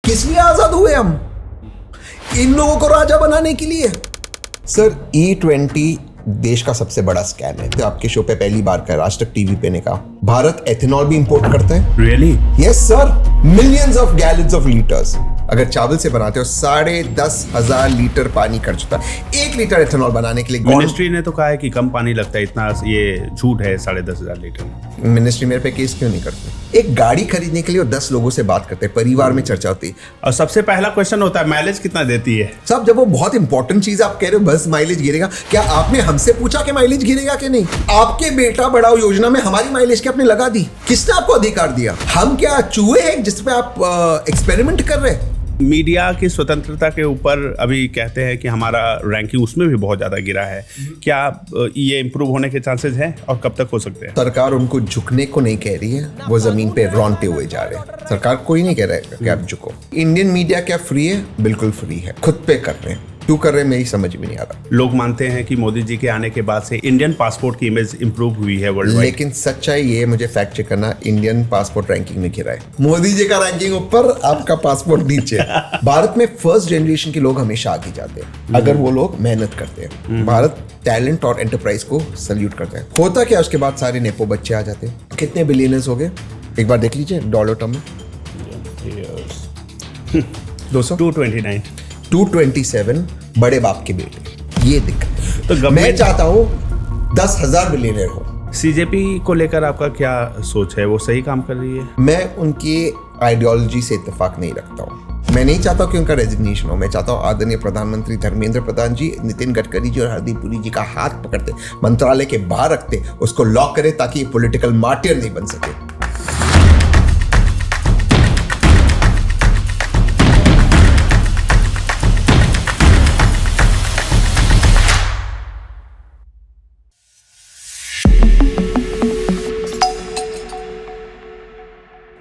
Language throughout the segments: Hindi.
किस लिए आजाद हुए हम? इन लोगों को राजा बनाने के लिए। सर E20 देश का सबसे बड़ा स्कैम है। तो आपके शो पे पहली बार कहा, आज तक टीवी पे ने कहा, भारत एथेनॉल भी इंपोर्ट करता है। Really? Yes sir, millions of gallons of litres. अगर चावल से बनाते हो 10,500 लीटर पानी खर्च होता है 1 लीटर एथेनॉल बनाने के लिए। मिनिस्ट्री ने तो कहा है कि कम पानी लगता है, इतना ये झूठ है 10,500 लीटर। मिनिस्ट्री मेरे पे केस क्यों नहीं करते? एक गाड़ी खरीदने के लिए 10 लोगों से बात करते हैं, परिवार में चर्चा होती है। और सबसे पहला क्वेश्चन होता है माइलेज कितना देती है। सब जब वो बहुत इंपॉर्टेंट चीज आप कह रहे हो, बस माइलेज गिरेगा, क्या आपने हमसे पूछा कि माइलेज गिरेगा कि नहीं? आपके बेटा बढ़ाओ योजना में हमारी माइलेज की आपने लगा दी। किसने आपको अधिकार दिया? हम क्या चूहे हैं जिसपे आप एक्सपेरिमेंट कर रहे हैं? मीडिया की स्वतंत्रता के ऊपर अभी कहते हैं कि हमारा रैंकिंग उसमें भी बहुत ज़्यादा गिरा है। क्या ये इम्प्रूव होने के चांसेस हैं और कब तक हो सकते हैं? सरकार उनको झुकने को नहीं कह रही है, वो जमीन पे रौंदते हुए जा रहे हैं। सरकार कोई नहीं कह रहा है कि आप झुको। इंडियन मीडिया क्या फ्री है? बिल्कुल फ्री है। खुद पे कर रहे हैं, क्यों कर रहे हैं मेरी समझ में नहीं आ रहा। लोग मानते हैं कि मोदी जी के आने के बाद से इंडियन पासपोर्ट की इमेज इंप्रूव हुई है वर्ल्ड वाइड। लेकिन सच्चाई ये, मुझे फैक्ट चेक करना, इंडियन पासपोर्ट रैंकिंग में गिरा है। मोदी जी का रैंकिंग ऊपर, आपका पासपोर्ट नीचे। भारत में फर्स्ट जनरेशन के लोग हमेशा आगे जाते हैं अगर वो लोग मेहनत करते हैं। भारत टैलेंट और एंटरप्राइज को सल्यूट करते हैं। होता क्या, उसके बाद सारे नेपो बच्चे आ जाते हैं। कितने बिलियनर्स हो गए एक बार देख लीजिए डॉलर टर्म में। 227 बड़े बाप के बेटे। ये दिक्कत। तो मैं चाहता हूं 10,000 बिलियनर हो। सीजेपी को लेकर आपका क्या सोच है? वो सही काम कर रही है? मैं उनकी आइडियोलॉजी से इत्तेफाक नहीं रखता हूं। मैं नहीं चाहता कि उनका रेजिग्नेशन हो। मैं चाहता हूं आदरणीय प्रधानमंत्री धर्मेंद्र प्रधान जी, नितिन गडकरी जी और हरदीप पुरी जी का हाथ पकड़ते, मंत्रालय के बाहर रखते, उसको लॉक करे ताकि पॉलिटिकल मार्टियर नहीं बन सके।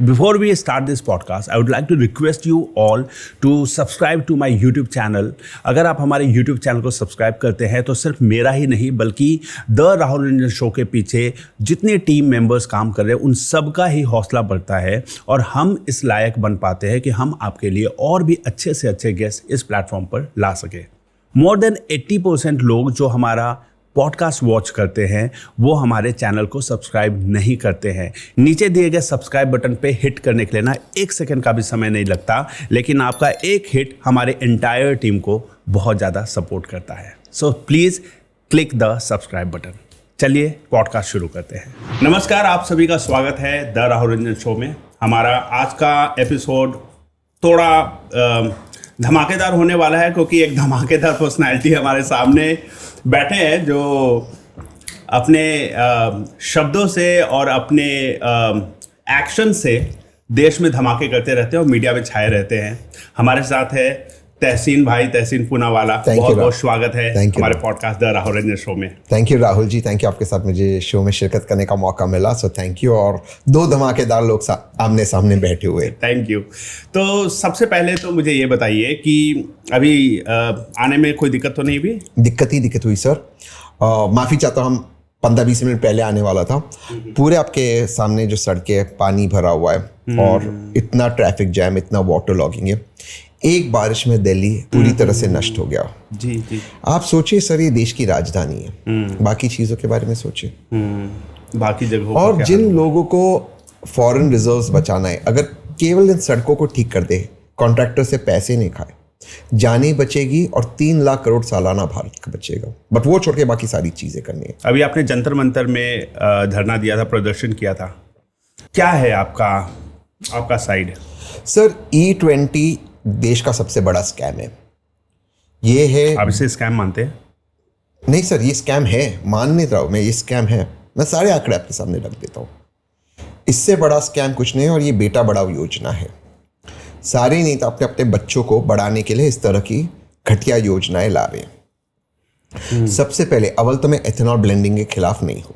Before we start this podcast, I would like to request you all to subscribe to my YouTube channel. अगर आप हमारे YouTube चैनल को सब्सक्राइब करते हैं तो सिर्फ मेरा ही नहीं बल्कि द राहुल रंजन शो के पीछे जितने टीम मेंबर्स काम कर रहे हैं उन सबका ही हौसला बढ़ता है और हम इस लायक बन पाते हैं कि हम आपके लिए और भी अच्छे से अच्छे गेस्ट इस प्लेटफॉर्म पर ला सके। मोर देन 80% लोग जो हमारा पॉडकास्ट वॉच करते हैं वो हमारे चैनल को सब्सक्राइब नहीं करते हैं। नीचे दिए गए सब्सक्राइब बटन पे हिट करने के लिए ना 1 सेकंड का भी समय नहीं लगता, लेकिन आपका एक हिट हमारे एंटायर टीम को बहुत ज़्यादा सपोर्ट करता है। So please click the subscribe button. चलिए पॉडकास्ट शुरू करते हैं। नमस्कार, आप सभी का स्वागत है द राहुल रंजन शो में। हमारा आज का एपिसोड थोड़ा धमाकेदार होने वाला है क्योंकि एक धमाकेदार पर्सनैलिटी हमारे सामने बैठे हैं जो अपने शब्दों से और अपने एक्शन से देश में धमाके करते रहते हैं और मीडिया में छाए रहते हैं। हमारे साथ है तहसीन भाई, तहसीन पूनावाला। बहुत बहुत स्वागत है हमारे podcast the Rahul Ranjan show में। Thank you Rahul ji, thank you. आपके साथ मुझे शो में शिरकत करने का मौका मिला, सो थैंक यू। और 2 धमाकेदार लोग आमने सामने बैठे हुए। Thank you. तो सबसे पहले तो मुझे ये बताइए कि अभी आने में कोई दिक्कत तो नहीं हुई? दिक्कत हुई सर। माफ़ी चाहता हूँ, हम 15-20 मिनट पहले आने वाला था। पूरे आपके सामने जो सड़कें, पानी भरा हुआ है और इतना ट्रैफिक जैम, इतना वाटर लॉगिंग है। एक बारिश में दिल्ली पूरी तरह से नष्ट हो गया। जी। आप सोचिए सर, ये देश की राजधानी है। बाकी चीज़ों के बारे में सोचिए, बाकी जगहों और जिन लोगों को फॉरेन रिजर्व्स बचाना है, अगर केवल इन सड़कों को ठीक कर दे, कॉन्ट्रैक्टर से पैसे नहीं खाए, जाने बचेगी और 3 लाख करोड़ सालाना भारत का बचेगा। बट वो छोड़ के बाकी सारी चीज़ें करनी है। अभी आपने जंतर मंतर में धरना दिया था, प्रदर्शन किया था, क्या है आपका साइड? सर E20 देश का सबसे बड़ा स्कैम है। ये है। आप इसे स्कैम मानते हैं? नहीं सर, ये स्कैम है, मान नहीं रहा हूँ मैं, ये स्कैम है। मैं सारे आंकड़े आपके सामने रख देता हूँ। इससे बड़ा स्कैम कुछ नहीं है और ये बेटा बढ़ाओ योजना है। सारे नहीं तो अपने बच्चों को बढ़ाने के लिए इस तरह की घटिया योजनाएं ला रहे हैं। सबसे पहले अव्वल तो मैं एथेनॉल ब्लेंडिंग के खिलाफ नहीं हूँ,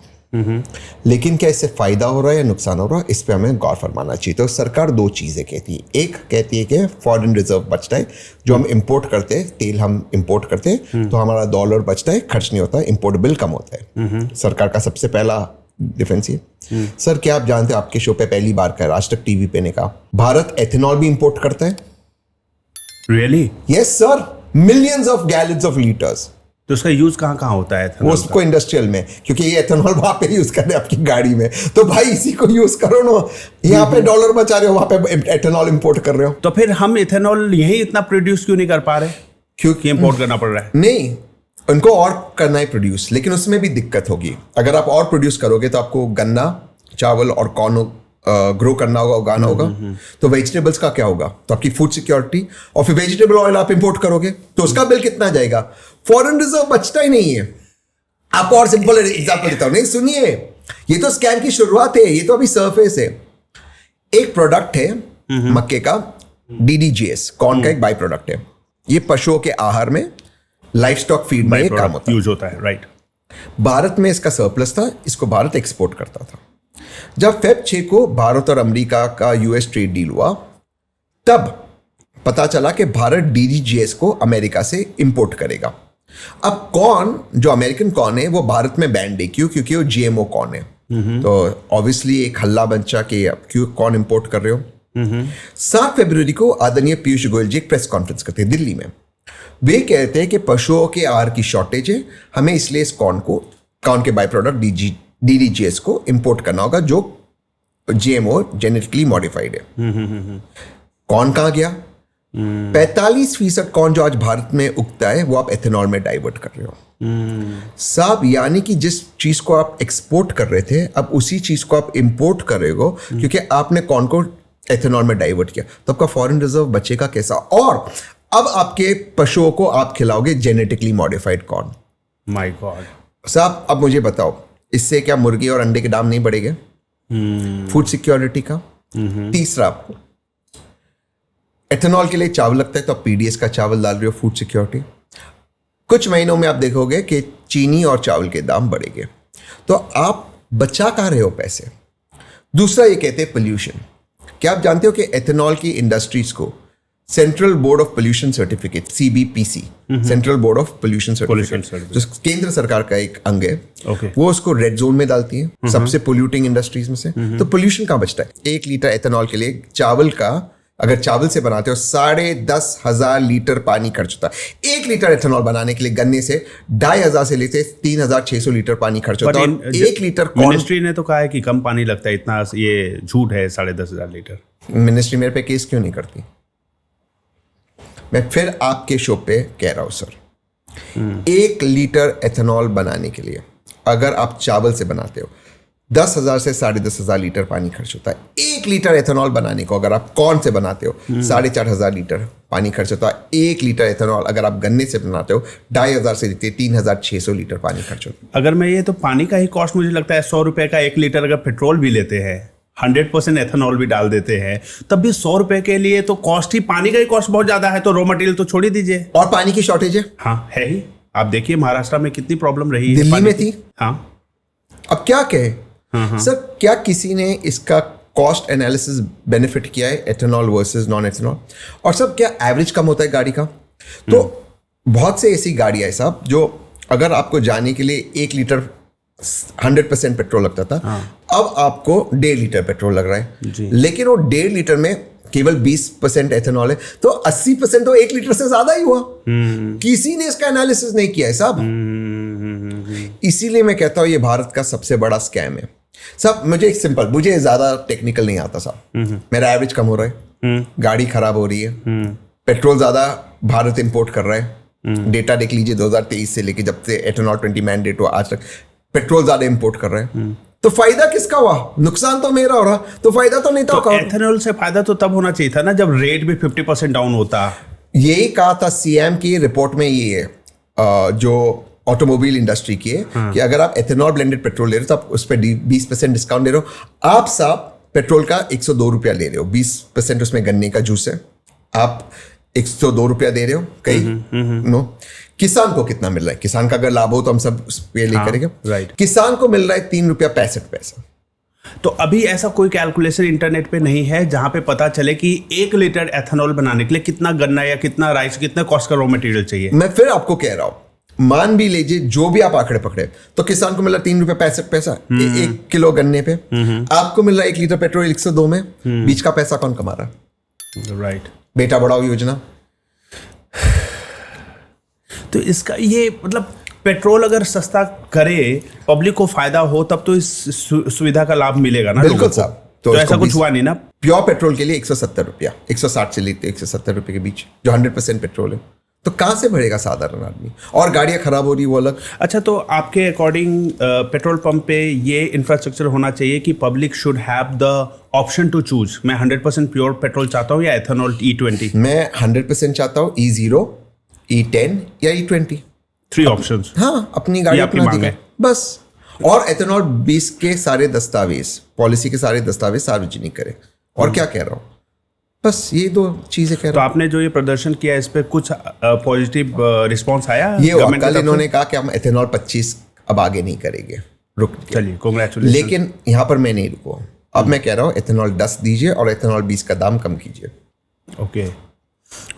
लेकिन क्या इससे फायदा हो रहा है या नुकसान हो रहा है, इस पे हमें गौर फरमाना चाहिए। तो सरकार 2 चीज़ें कहती है। एक कहती है कि फॉरेन रिजर्व बचता है, जो हम इंपोर्ट करते हैं, तेल हम इंपोर्ट करते हैं तो हमारा डॉलर बचता है, खर्च नहीं होता है, इंपोर्ट बिल कम होता है। सरकार का सबसे पहला डिफेंस ये। सर क्या आप जानते हैं, आपके शो पे पहली बार कहा, आज तक टीवी पे ने कहा, भारत एथेनॉल भी इंपोर्ट करता है really? Yes sir, millions of gallons of litres. तो उसका यूज कहाँ कहाँ होता है वो उसको इंडस्ट्रियल में, क्योंकि ये एथेनॉल वहां पे यूज कर रहे हैं आपकी गाड़ी में, तो भाई इसी को यूज करो ना। यहाँ पे डॉलर बचा रहे हो, वहां पे एथेनॉल इंपोर्ट कर रहे हो। तो फिर हम इथेनॉल यही इतना प्रोड्यूस क्यों नहीं कर पा रहे, क्योंकि इंपोर्ट करना पड़ रहा है? नहीं, उनको और करना है प्रोड्यूस, लेकिन उसमें भी दिक्कत होगी। अगर आप और प्रोड्यूस करोगे तो आपको गन्ना, चावल और कॉर्न ग्रो करना होगा, उगाना होगा। तो वेजिटेबल्स का क्या होगा? तो आपकी फूड सिक्योरिटी, और फिर वेजिटेबल ऑयल आप इंपोर्ट करोगे तो उसका बिल कितना जाएगा? फॉरेन रिजर्व बचता ही नहीं है। आपको और सिंपल एग्जांपल देता हूं, नहीं सुनिए, ये तो स्कैम की शुरुआत है, ये तो अभी सरफेस है। एक प्रोडक्ट है मक्के का, DDGS, कॉर्न का एक बाई प्रोडक्ट है। ये पशुओं के आहार में, लाइफ स्टॉक फीड में काम होता है, यूज होता है, राइट? भारत में इसका सरप्लस था, इसको भारत एक्सपोर्ट करता था। जब फेब 6 को भारत और अमेरिका का US ट्रेड डील हुआ, तब पता चला कि भारत DDGS को अमेरिका से इंपोर्ट करेगा। अब कॉर्न, जो अमेरिकन कॉर्न है, वो भारत में बैंड है। क्यों? क्योंकि वो GMO कॉर्न है। तो ऑब्वियसली एक हल्ला बचा कि अब क्यों कॉर्न इंपोर्ट कर रहे हो। 7 फरवरी को आदरणीय पीयूष गोयल जी एक प्रेस कॉन्फ्रेंस करते हैं दिल्ली में। वे कहते हैं कि पशुओं के आहार की शॉर्टेज है, हमें इसलिए इस कॉर्न के बाई प्रोडक्ट DDGS को इंपोर्ट करना होगा, जो GMO, जेनेटिकली मॉडिफाइड है। कॉर्न कहाँ गया? 45% कॉर्न जो आज भारत में उगता है, वो आप एथेनॉल में डाइवर्ट कर रहे हो साहब। यानी कि जिस चीज को आप एक्सपोर्ट कर रहे थे, अब उसी चीज को आप इंपोर्ट कर रहे हो, क्योंकि आपने कॉर्न को एथेनॉल में डाइवर्ट किया। तो आपका फॉरेन रिजर्व बचेगा कैसा? और अब आपके पशुओं को आप खिलाओगे genetically modified corn. My God साहब, अब मुझे बताओ, इससे क्या मुर्गी और अंडे के दाम नहीं बढ़ेंगे? फूड सिक्योरिटी का। तीसरा, एथेनॉल के लिए चावल लगता है, तो आप PDS का चावल डाल रहे हो, फूड सिक्योरिटी। कुछ महीनों में आप देखोगे कि चीनी और चावल के दाम बढ़ेंगे, तो आप बचा कहाँ रहे हो पैसे? दूसरा, ये कहते हैं पोल्यूशन। क्या आप जानते हो कि एथेनॉल की इंडस्ट्रीज को central board of pollution certificate, CBPC, central board of pollution certificate, जो केंद्र सरकार का एक अंग है, वो उसको रेड जोन में डालती है, सबसे पोल्यूटिंग इंडस्ट्रीज में से। तो पोल्यूशन कहाँ बचता है? 1 लीटर एथेनॉल के लिए चावल का, अगर चावल से बनाते हो, 10,500 लीटर पानी खर्च होता है। 1 लीटर एथेनॉल बनाने के लिए गन्ने से 2,500 से लेते 3,600 लीटर पानी खर्च होता है। 1 लीटर मिनिस्ट्री ने तो कहा है कि कम पानी लगता है, इतना ये झूठ है। 10,500 लीटर मिनिस्ट्री मेरे पे केस क्यों नहीं करती? मैं फिर आपके शो पे कह रहा हूं सर, 1 लीटर एथेनॉल बनाने के लिए अगर आप चावल से बनाते हो, 10,000 से 10,500 लीटर पानी खर्च होता है। 1 लीटर एथेनॉल बनाने को अगर आप कॉर्न से बनाते हो, 4,500 लीटर पानी खर्च होता है। 1 लीटर एथेनॉल अगर आप गन्ने से बनाते हो, 2,500 से 3,600 लीटर पानी खर्च होता है। अगर मैं ये तो पानी का ही कॉस्ट, मुझे लगता है 100 रुपए का 1 लीटर अगर पेट्रोल भी लेते हैं, 100% एथेनॉल भी डाल देते हैं, तब भी 100 रुपए के लिए तो कॉस्ट ही, पानी का ही कॉस्ट बहुत ज्यादा है। तो रॉ मटेरियल तो छोड़ ही दीजिए। और पानी की शॉर्टेज है। हाँ, है ही। आप देखिए महाराष्ट्र में कितनी प्रॉब्लम रही है। दिल्ली में थी। हाँ, अब क्या कहे सर, क्या किसी ने इसका कॉस्ट एनालिसिस बेनिफिट किया है, एथेनॉल वर्सेस नॉन एथेनॉल? और सब क्या एवरेज कम होता है गाड़ी का? तो बहुत से ऐसी गाड़ियां है साहब, जो अगर आपको जाने के लिए 1 लीटर 100% पेट्रोल लगता था, अब आपको 1.5 लीटर पेट्रोल लग रहा है। लेकिन वो 1.5 लीटर में केवल 20% एथेनॉल है, तो 80% तो 1 लीटर से ज्यादा ही हुआ। किसी ने इसका एनालिसिस नहीं किया है साहब। इसीलिए मैं कहता हूं ये भारत का सबसे बड़ा स्कैम है साहब। मुझे ज्यादा टेक्निकल नहीं आता साहब। मेरा एवरेज कम हो रहा है, गाड़ी खराब हो रही है, पेट्रोल ज्यादा भारत इंपोर्ट कर रहा है। डेटा देख लीजिए 2023 से लेके जब से एथेनॉल 20 मैंडेट हुआ आज तक, पेट्रोल ज्यादा इंपोर्ट कर रहे हैं। तो फायदा किसका हुआ? नुकसान तो मेरा हो रहा, तो फायदा तो नहीं था। तो एथेनॉल से फायदा तो तब होना चाहिए था ना, जब रेट भी 50% डाउन होता। यही कहा था CM की रिपोर्ट में, ये है जो ऑटोमोबाइल इंडस्ट्री की है, कि अगर आप एथेनॉल ब्लेंडेड पेट्रोल ले रहे हो तो आप उस पर 20% डिस्काउंट दे रहे हो। आप साहब पेट्रोल का 102 रुपया ले रहे हो, 20% उसमें गन्ने का जूस है, आप 102 रुपया दे रहे हो कहीं। नो, किसान को कितना मिल रहा है? किसान का अगर लाभ हो तो हम सब उस पे ले करेंगे। राइट। किसान को मिल रहा है 3 रुपया 65 पैसा। तो अभी ऐसा कोई कैलकुलेशन इंटरनेट पे नहीं है जहां पे पता चले कि 1 लीटर एथेनॉल बनाने के लिए कितना गन्ना या कितना राइस, कितना कॉस्ट का रॉ मटेरियल चाहिए? मैं फिर आपको कह रहा हूं, मान भी लीजिए जो भी आप आंकड़े पकड़े, तो किसान को मिल रहा 3 रुपया 65 पैसा 1 किलो गन्ने पे। आपको मिल रहा है 1 लीटर पेट्रोल 102 में। बीच का पैसा कौन कमा रहा है? राइट। बेटा बढ़ाओ योजना। तो इसका ये मतलब पेट्रोल अगर सस्ता करे, पब्लिक को फायदा हो, तब तो इस सुविधा का लाभ मिलेगा ना बिल्कुल लोगों को। साहब। तो ऐसा कुछ हुआ नहीं ना। प्योर पेट्रोल के लिए 170 रुपया, 160 से लेते 170 रुपये के बीच, जो 100% पेट्रोल है। तो कहाँ से भरेगा साधारण आदमी? और गाड़ियाँ खराब हो रही वो अलग। अच्छा, तो आपके अकॉर्डिंग पेट्रोल पंप पे ये इंफ्रास्ट्रक्चर होना चाहिए कि public should have the option to choose, मैं 100% प्योर पेट्रोल चाहता हूँ या एथेनॉल E20? मैं 100% चाहता हूँ E0, E10 या E20। 3 ऑप्शंस। हाँ, अपनी गाड़ी ये आपकी अपना मांग दिखा है। बस। और एथेनॉल 20 के सारे दस्तावेज, पॉलिसी के सारे दस्तावेज सार्वजनिक करें। और क्या कह रहा हूँ, बस ये 2 चीजें कह तो रहा हूँ। आपने जो ये प्रदर्शन किया, इस पे कुछ पॉजिटिव रिस्पॉन्स आया? ये हुआ, government की कल तरफ से? इन्होंने कहा कि हम एथेनॉल 25 अब आगे नहीं करेंगे, रुक गए। चलिए, कांग्रेचुलेशन। लेकिन यहाँ पर मैं नहीं रुका। अब मैं कह रहा हूँ एथेनॉल 10 दीजिए और एथेनॉल 20 का दाम कम कीजिए। Okay,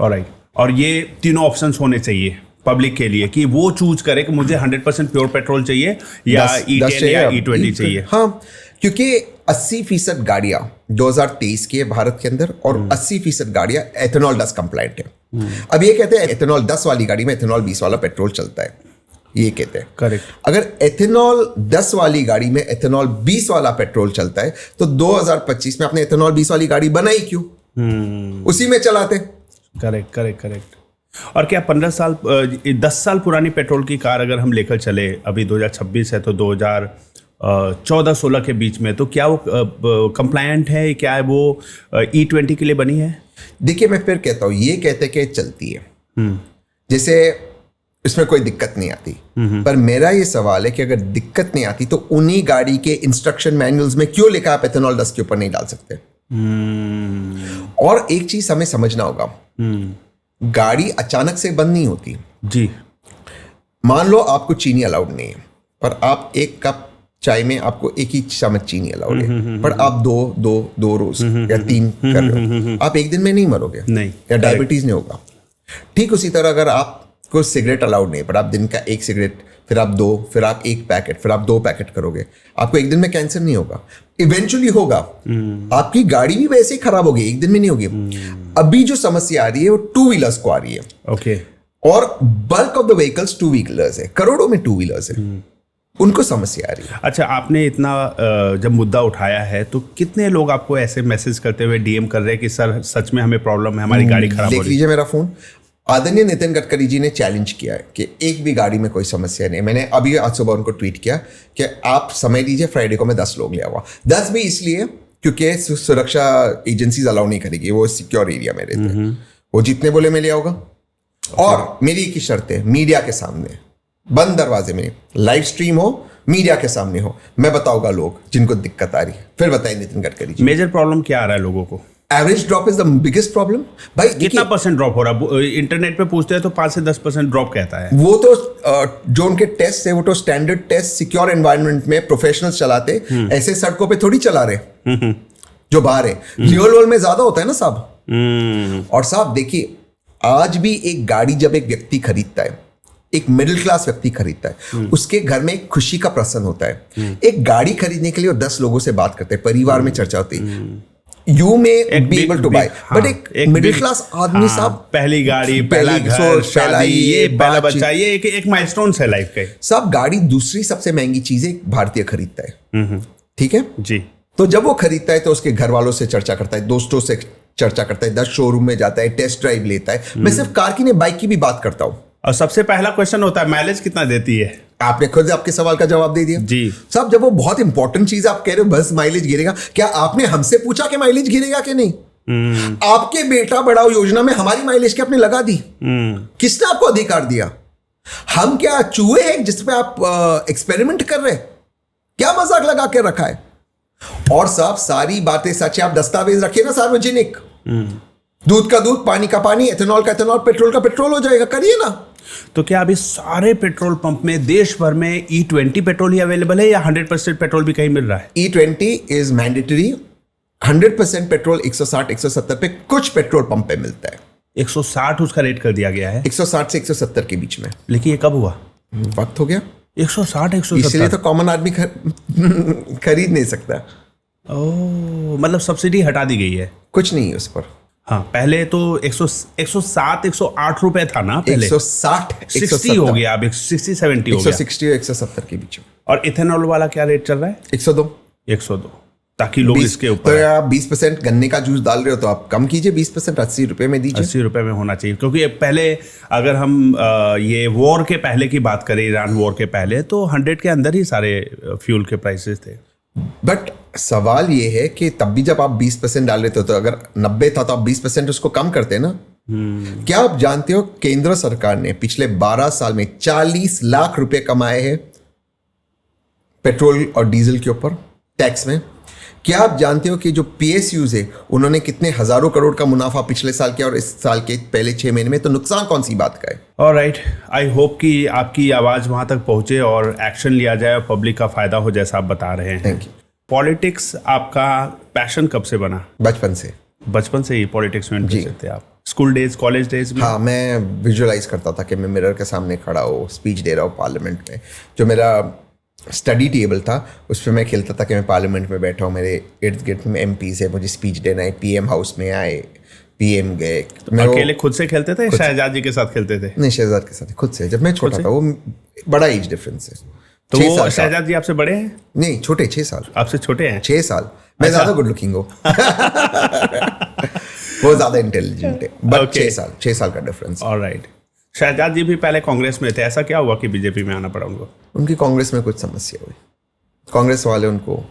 alright. और ये तीनों ऑप्शंस होने चाहिए पब्लिक के लिए कि वो चूज करे कि मुझे 100% प्योर पेट्रोल चाहिए या 10 E10 या चाहिए, E20 चाहिए। हाँ, क्योंकि 80% गाड़ियां 2023 की है भारत के अंदर, और 80% गाड़ियां एथेनॉल 10 कंप्लाइंट है। अब ये कहते हैं एथेनॉल 10 वाली गाड़ी में एथेनॉल 20 वाला पेट्रोल चलता है, ये कहते हैं। करेक्ट। अगर एथेनॉल 10 वाली गाड़ी में एथेनॉल 20 वाला पेट्रोल चलता है, तो 2025 में आपने एथेनॉल 20 वाली गाड़ी बनाई क्यों? उसी में चलाते। Correct correct correct. और क्या 10 साल पुरानी पेट्रोल की कार अगर हम लेकर चले, अभी 2026 है तो 2014-16 के बीच में, तो क्या वो कंप्लायंट है? क्या वो E20 के लिए बनी है? देखिए, मैं फिर कहता हूँ, ये कहते कि चलती है, जैसे इसमें कोई दिक्कत नहीं आती, पर मेरा ये सवाल है कि अगर दिक्कत नहीं आती तो उन्हीं गाड़ी के इंस्ट्रक्शन मैनुअल्स में क्यों लिखा आप एथेनॉल 10 के ऊपर नहीं डाल सकते? और एक चीज हमें समझना होगा, गाड़ी अचानक से बंद नहीं होती जी। मान लो आपको चीनी अलाउड नहीं है, पर आप 1 कप चाय में आपको 1 ही चम्मच चीनी अलाउड है, पर आप दो रोज या 3 कर रहे हो, आप एक दिन में नहीं मरोगे, नहीं, या डायबिटीज नहीं होगा। ठीक उसी तरह अगर आपको सिगरेट अलाउड नहीं, पर आप दिन का 1 सिगरेट, फिर आप 2, फिर आप 1 पैकेट, फिर आप 2 पैकेट करोगे, आपको एक दिन में कैंसर नहीं होगा, इवेंचुअली होगा। आपकी गाड़ी भी वैसे ही खराब होगी, एक दिन में नहीं होगी। अभी जो समस्या आ रही है वो 2 व्हीलर्स को आ रही है, ओके। और bulk of the vehicles 2 wheelers है, करोड़ों में 2 व्हीलर्स है, उनको समस्या आ रही है। अच्छा, आपने इतना जब मुद्दा उठाया है तो कितने लोग आपको ऐसे मैसेज करते हुए DM कर रहे हैं कि सर सच में हमें प्रॉब्लम है, हमारी गाड़ी खराब हो देख रही है? लीजिए मेरा फोन। आदरणीय नितिन गडकरी जी ने चैलेंज किया है कि एक भी गाड़ी में कोई समस्या नहीं। मैंने अभी आज सुबह उनको ट्वीट किया कि आप समय दीजिए, फ्राइडे को मैं 10 लोग ले आऊंगा। 10 भी इसलिए क्योंकि सुरक्षा एजेंसीज अलाउ नहीं करेगी, वो सिक्योर एरिया में रहते हैं। वो जितने बोले मैं ले आऊंगा। और मेरी एक ही शर्त है, मीडिया के सामने, बंद दरवाजे में लाइव स्ट्रीम हो, मीडिया के सामने हो, मैं बताऊंगा लोग जिनको दिक्कत आ रही है। फिर बताइए नितिन गडकरी जी, मेजर प्रॉब्लम क्या आ रहा है लोगों को? Average drop is the biggest problem. भाई कितना % ड्रॉप हो रहा है? इंटरनेट पे पूछते हैं तो 5 से 10% ड्रॉप कहता है। वो तो जो उनके टेस्ट है वो तो स्टैंडर्ड टेस्ट सिक्योर एनवायरनमेंट में प्रोफेशनल्स चलाते, ऐसे सड़कों पे थोड़ी चला रहे जो बाहर है। रियल वर्ल्ड में ज्यादा होता है ना साहब। और साहब देखिए, आज भी एक गाड़ी जब एक व्यक्ति खरीदता है, एक मिडिल क्लास व्यक्ति खरीदता है, उसके घर में एक खुशी का प्रसन्न होता है। एक गाड़ी खरीदने के लिए वो 10 लोगों से बात करते हैं, परिवार में चर्चा होती है। You may be able to buy, but एक मिडिल क्लास आदमी साहब, पहली गाड़ी, पहला घर, शादी, ये पहला बच्चा, ये एक माइलस्टोन्स है लाइफ के। सब गाड़ी दूसरी सबसे महंगी चीज है भारतीय खरीदता है, ठीक है जी। तो जब वो खरीदता है तो उसके घर वालों से चर्चा करता है, दोस्तों से चर्चा करता है, 10 शोरूम में जाता है, टेस्ट ड्राइव लेता है। मैं सिर्फ कार की नहीं, बाइक की भी बात करता हूं। और सबसे पहला क्वेश्चन होता है माइलेज कितना देती है? आपने खुद आपके सवाल का जवाब दे दिया जी साहब। जब वो बहुत इंपॉर्टेंट चीज आप कह रहे हो, बस माइलेज गिरेगा, क्या आपने हमसे पूछा कि माइलेज गिरेगा कि नहीं? आपके बेटा बढ़ाओ योजना में हमारी माइलेज की आपने लगा दी। किसने आपको अधिकार दिया? हम क्या चूहे हैं जिसपे आप एक्सपेरिमेंट कर रहे हैं? क्या मजाक लगा के रखा है? और साहब सारी बातें सच है, आप दस्तावेज रखिए ना सार्वजनिक। दूध का दूध, पानी का पानी, एथेनॉल का एथेनॉल, पेट्रोल का पेट्रोल हो जाएगा, करिए ना। तो क्या अभी सारे पेट्रोल पंप में देश भर में E20 पेट्रोल ही अवेलेबल है या 100% पेट्रोल भी कहीं मिल रहा है? E20 is mandatory. 100% पेट्रोल 160-170 पे कुछ पेट्रोल पंप पे मिलता है। 160 उसका रेट कर दिया गया है, 160 से 170 के बीच में। लेकिन ये कब हुआ? वक्त हो गया, 160-170 इसलिए तो कॉमन आदमी खरीद नहीं सकता। ओह, मतलब सब्सिडी हटा दी गई है। कुछ नहीं है उस पर। हाँ, पहले तो 107 108 रुपए था ना पहले। 160 60 हो गया, अब 60 70 हो गया। 160 और 170 के बीच में। और इथेनॉल वाला क्या रेट चल रहा है? 102। 102, ताकि लोग इसके तो ऊपर आप 20% गन्ने का जूस डाल रहे हो तो आप कम कीजिए, 20% 80 रुपए में दीजिए। 80 रुपए में होना चाहिए, क्योंकि पहले अगर हम ये वॉर के पहले की बात करें, ईरान वॉर के पहले, तो 100 के अंदर ही सारे फ्यूल के प्राइसेस थे। बट सवाल ये है कि तब भी जब आप 20% डाल रहे थे तो अगर 90 था तो आप 20% उसको कम करते ना। क्या आप जानते हो केंद्र सरकार ने पिछले 12 साल में 40 लाख रुपए कमाए हैं पेट्रोल और डीजल के ऊपर टैक्स में? क्या आप जानते हो कि जो PSUs है उन्होंने कितने हजारों करोड़ का मुनाफा पिछले साल किया और इस साल के पहले 6 महीने में? तो नुकसान कौन सी बात का है? ऑलराइट, आई होप कि आपकी आवाज़ वहाँ तक पहुँचे और एक्शन लिया जाए और पब्लिक का फ़ायदा हो, जैसा आप बता रहे हैं। Thank you. पॉलिटिक्स आपका पैशन कब से बना? बचपन से। बचपन से ही पॉलिटिक्स में इंटरेस्टेड थे आप? स्कूल डेज, कॉलेज डेज में? हाँ, मैं विजुअलाइज करता था कि मैं मिरर के सामने खड़ा हो, स्पीच दे रहा हूँ पार्लियामेंट में। जो मेरा स्टडी टेबल था उस पर मैं खेलता था कि मैं पार्लियामेंट में बैठा हूँ, मेरे इर्द गिर्द में MPs है, मुझे स्पीच देना है, PM हाउस में आए, PM गए। तो अकेले खुद से खेलते थे, शहजाद जी के साथ खेलते थे? नहीं, शहजाद के साथ खुद से। जब मैं छोटा था, वो बड़ा एज डिफरेंस है। तो वो शहजाद जी आपसे बड़े हैं? नहीं, छोटे, 6 साल। आपसे छोटे हैं? 6 साल। मैं ज्यादा गुड लुकिंग हूँ। वो ज्यादा इंटेलिजेंट है, बट 6 साल का डिफरेंस। ऑलराइट। शहजाद जी भी पहले कांग्रेस में थे, ऐसा क्या हुआ कि बीजेपी में आना पड़ा उनको? उनकी कांग्रेस में कुछ समस्या हुई, कांग्रेस वाले उनको।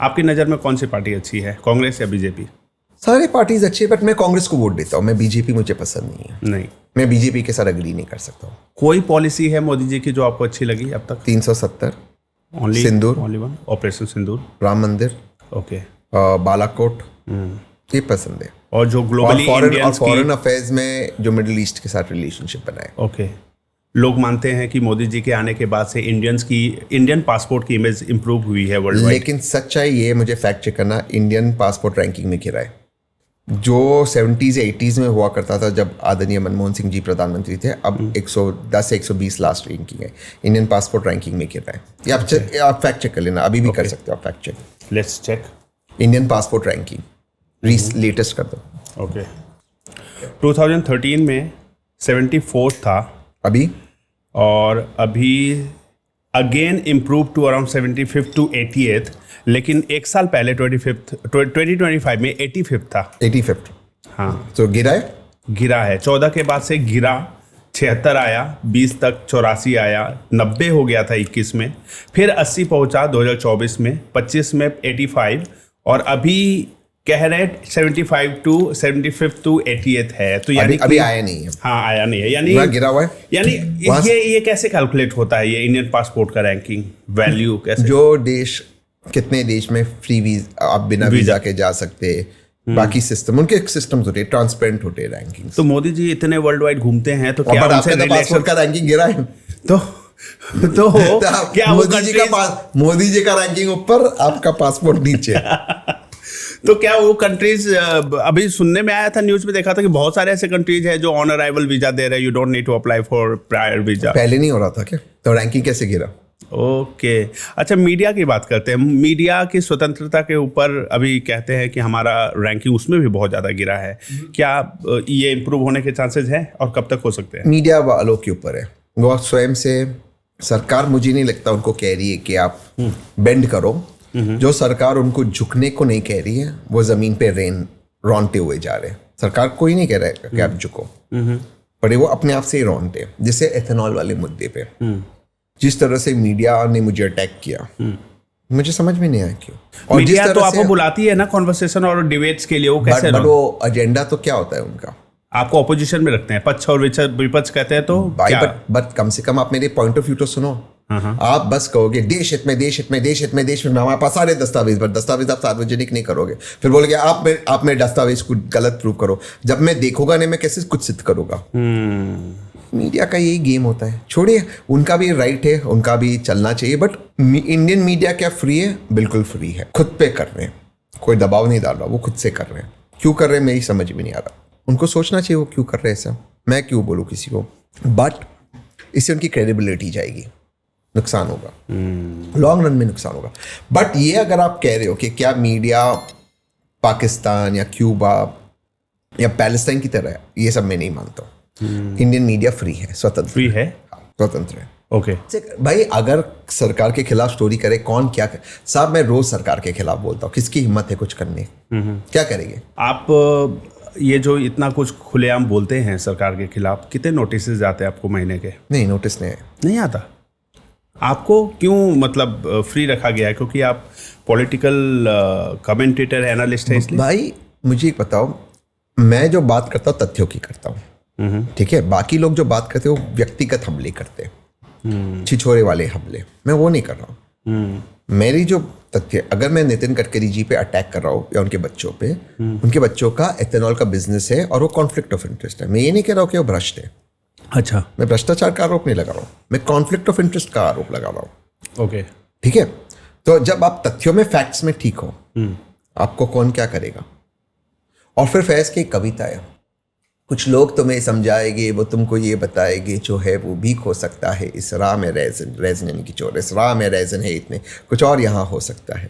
आपकी नज़र में कौन सी पार्टी अच्छी है, कांग्रेस या बीजेपी? सारी पार्टीज अच्छी है, बट मैं कांग्रेस को वोट देता हूँ। मैं बीजेपी, मुझे पसंद नहीं है। नहीं, मैं बीजेपी के साथ अग्री नहीं कर सकता हूँ। कोई पॉलिसी है मोदी जी की जो आपको अच्छी लगी अब तक? 370, ओनली सिंदूर, ओनली वन, ऑपरेशन सिंदूर, राम मंदिर, ओके, बालाकोट, ये पसंद है। और जो ग्लोबली फॉरेन अफेयर्स में जो मिडिल ईस्ट के साथ रिलेशनशिप बनाए। ओके। लोग मानते हैं कि मोदी जी के आने के बाद से इंडियन पासपोर्ट की इमेज इंप्रूव हुई है वर्ल्ड वाइड। लेकिन सच्चाई ये, मुझे फैक्ट चेक करना, इंडियन पासपोर्ट रैंकिंग में गिरा है। जो 70s या 80s में हुआ करता था जब आदरणीय मनमोहन सिंह जी प्रधानमंत्री थे, अब 110 से 120 लास्ट रैंकिंग है। इंडियन पासपोर्ट रैंकिंग में गिर रहा है। ये आप फैक्ट चेक कर लेना, अभी भी कर सकते हो आप fact check. Let's check Indian passport ranking latest कर दो। ओके। 2013 में 74 था अभी, और अभी again improve to around 75 to 88th, लेकिन एक साल पहले 2025 में 85th था। 85th। हाँ, तो गिरा है? गिरा है। 14 के बाद से गिरा, 76 आया, 20 तक 84 आया, 90 हो गया था 21 में, फिर 80 पहुंचा 2024 में, 25 में 85, और अभी कह रहे हैं 75 to 75 to 88th है। तो यानी अभी आया नहीं है। हाँ, आया नहीं है, यानी गिरा हुआ है। यानी ये कैसे कैलकुलेट होता है, ये इंडियन पासपोर्ट का रैंकिंग वैल्यू कैसे? जो देश, कितने देश में फ्री वीजा, आप बिना वीजा के जा सकते, बाकी सिस्टम, उनके सिस्टम्स होते हैं, ट्रांसपेरेंट होते हैं रैंकिंग। तो मोदी जी इतने वर्ल्ड वाइड घूमते हैं, तो क्या उनसे पासपोर्ट का रैंकिंग गिरा है? तो क्या मोदी जी का रैंकिंग ऊपर, आपका पासपोर्ट नीचे। तो क्या वो कंट्रीज, अभी सुनने में आया था, न्यूज में देखा था कि बहुत सारे ऐसे कंट्रीज है जो ऑन अराइवल वीजा दे रहे हैं, you don't need to apply for prior visa. पहले नहीं हो रहा था क्या? तो रैंकिंग कैसे गिरा? ओके। अच्छा, मीडिया की बात करते हैं। मीडिया की स्वतंत्रता के ऊपर अभी कहते हैं कि हमारा रैंकिंग उसमें भी बहुत ज़्यादा गिरा है। क्या ये इम्प्रूव होने के चांसेस हैं और कब तक हो सकते हैं? मीडिया वालों के ऊपर है, वो स्वयं से। सरकार, मुझे नहीं लगता उनको कह रही है कि आप बेंड करो। जो सरकार उनको झुकने को नहीं कह रही है, वो जमीन पे रौनते हुए जा रहे हैं। सरकार कोई नहीं कह रहा है कि आप झुको, पर वो अपने आप से ही रौनते। जैसे एथेनॉल वाले मुद्दे पे जिस तरह से मीडिया ने मुझे अटैक किया, मुझे समझ में नहीं आया क्यों। और मीडिया तो आपको बुलाती है ना कॉन्वर्सेशन और डिबेट्स के लिए, वो कैसे? वो एजेंडा तो क्या होता है उनका? आपको ऑपोजिशन में रखते हैं, पक्ष और विपक्ष कहते हैं, तो बट कम से कम आप मेरे पॉइंट ऑफ व्यू तो सुनो। आप बस कहोगे देश हित में, देश हित में, देश हित में, देश में, हमारे पास सारे दस्तावेज, पर दस्तावेज आप सार्वजनिक नहीं करोगे। फिर बोलोगे आप मेरे दस्तावेज को गलत प्रूव करो। जब मैं देखूंगा नहीं, मैं कैसे कुछ सिद्ध करूंगा? मीडिया का यही गेम होता है। छोड़िए, उनका भी राइट है, उनका भी चलना चाहिए, बट इंडियन मीडिया क्या फ्री है? बिल्कुल फ्री है। खुद पे कर रहे हैं, कोई दबाव नहीं डाल रहा, वो खुद से कर रहे हैं। क्यों कर रहे हैं मेरी समझ में नहीं आ रहा। उनको सोचना चाहिए वो क्यों कर रहे हैं ऐसा। मैं क्यों बोलूँ किसी को? बट इससे उनकी क्रेडिबिलिटी जाएगी, नुकसान होगा, लॉन्ग रन में नुकसान होगा। बट ये अगर आप कह रहे हो कि क्या मीडिया पाकिस्तान या क्यूबा या पैलेस्टाइन की तरह है, ये सब मैं नहीं मानता हूँ। इंडियन मीडिया फ्री है, स्वतंत्र फ्री है, हाँ, स्वतंत्र है। ओके। भाई अगर सरकार के खिलाफ स्टोरी करे, कौन क्या करे? साहब मैं रोज सरकार के खिलाफ बोलता हूँ, किसकी हिम्मत है कुछ करने? क्या करेंगे आप ये जो इतना कुछ खुलेआम बोलते हैं सरकार के खिलाफ, कितने नोटिस जाते हैं आपको महीने के? नहीं, नोटिस नहीं आता आपको? क्यों मतलब फ्री रखा गया है? क्योंकि आप पॉलिटिकल कमेंटेटर एनालिस्ट है इसलिए? भाई मुझे एक बताओ, मैं जो बात करता हूँ तथ्यों की करता हूँ, ठीक है? बाकी लोग जो बात करते हैं वो व्यक्तिगत हमले करते हैं, छिछोरे वाले हमले, मैं वो नहीं कर रहा हूँ। मेरी जो तथ्य, अगर मैं नितिन गडकरी जी पे अटैक कर रहा हूँ या उनके बच्चों पे, उनके बच्चों का एथेनॉल का बिजनेस है और वो कॉन्फ्लिक्ट ऑफ इंटरेस्ट है, मैं ये नहीं कह रहा हूँ कि वो भ्रष्ट है। अच्छा, मैं भ्रष्टाचार का आरोप नहीं लगा रहा हूँ, मैं कॉन्फ्लिक्ट ऑफ इंटरेस्ट का आरोप लगा रहा हूँ। ओके, ठीक है? तो जब आप तथ्यों में, फैक्ट्स में ठीक हो, आपको कौन क्या करेगा? और फिर फैज की एक कविता है, कुछ लोग तुम्हें समझाएंगे, वो तुमको ये बताएंगे, जो है वो भीख हो सकता है इस राह में रैज़न, रैज़न यानी कि चोर, इस राह में रैज़न है इतने, कुछ और यहाँ हो सकता है।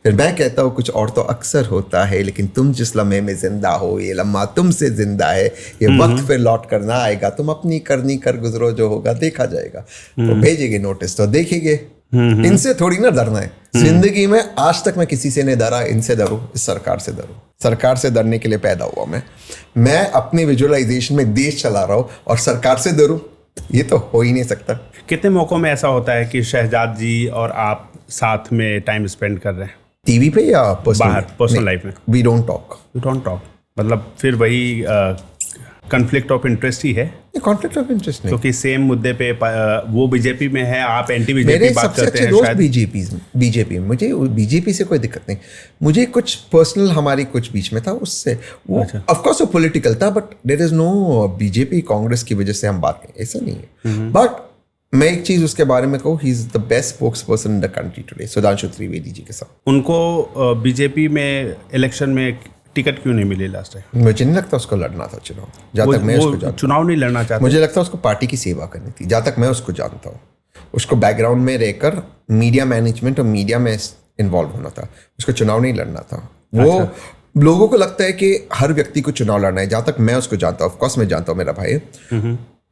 फिर मैं कहता हूँ कुछ और तो अक्सर होता है, लेकिन तुम जिस लम्हे में जिंदा हो, ये लम्हा तुमसे जिंदा है, ये वक्त फिर लौट कर ना आएगा, तुम अपनी करनी कर गुजरो, जो होगा देखा जाएगा। तो भेजेंगे नोटिस तो देखेंगे, इनसे थोड़ी ना डरना है। जिंदगी में आज तक मैं किसी से नहीं डरा, इनसे डरूं, इस सरकार से डरूं। सरकार से डरने के लिए पैदा हुआ मैं अपनी विजुअलाइजेशन में देश चला रहा हूं और सरकार से डरूं, ये तो हो ही नहीं सकता। कितने मौकों में ऐसा होता है कि शहजाद जी और आप साथ में टाइम स्पेंड कर रहे हैं? टीवी पे या बाहर, पर्सनल लाइफ में? We don't talk. You don't talk, मतलब फिर वही कॉन्फ्लिक्ट ऑफ इंटरेस्ट ही है? कॉन्फ्लिक्ट ऑफ इंटरेस्ट नहीं, क्योंकि सेम मुद्दे पे वो बीजेपी में है, आप एंटी बीजेपी मेरे बात सबसे करते अच्छे हैं दोस्त शायद। बीजेपी में, मुझे बीजेपी से कोई दिक्कत नहीं, मुझे कुछ पर्सनल हमारी कुछ बीच में था उससे, वो ऑफ कोर्स वो पॉलिटिकल था, but there is no BJP Congress की वजह से हम बात करें, ऐसा नहीं है। बट मैं एक चीज उसके बारे में कहूँ, he is the best spokesperson in the country today, Sudhanshu Trivedi ji के साथ। उनको बीजेपी में इलेक्शन में टिकट क्यों नहीं मिली लास्ट टाइम? मुझे नहीं लगता उसको लड़ना था चुनाव, जहाँ तक मैं उसको जानता हूँ। चुनाव नहीं लड़ना चाहता, मुझे लगता है उसको पार्टी की सेवा करनी थी, जहाँ तक मैं उसको जानता हूँ। उसको बैकग्राउंड में रहकर मीडिया मैनेजमेंट और मीडिया में इन्वॉल्व होना था, उसको चुनाव नहीं लड़ना था। वो लोगों को लगता है कि हर व्यक्ति को चुनाव लड़ना है, जहाँ तक मैं उसको जानता हूँ। ऑफकोर्स मैं जानता हूँ मेरा भाई,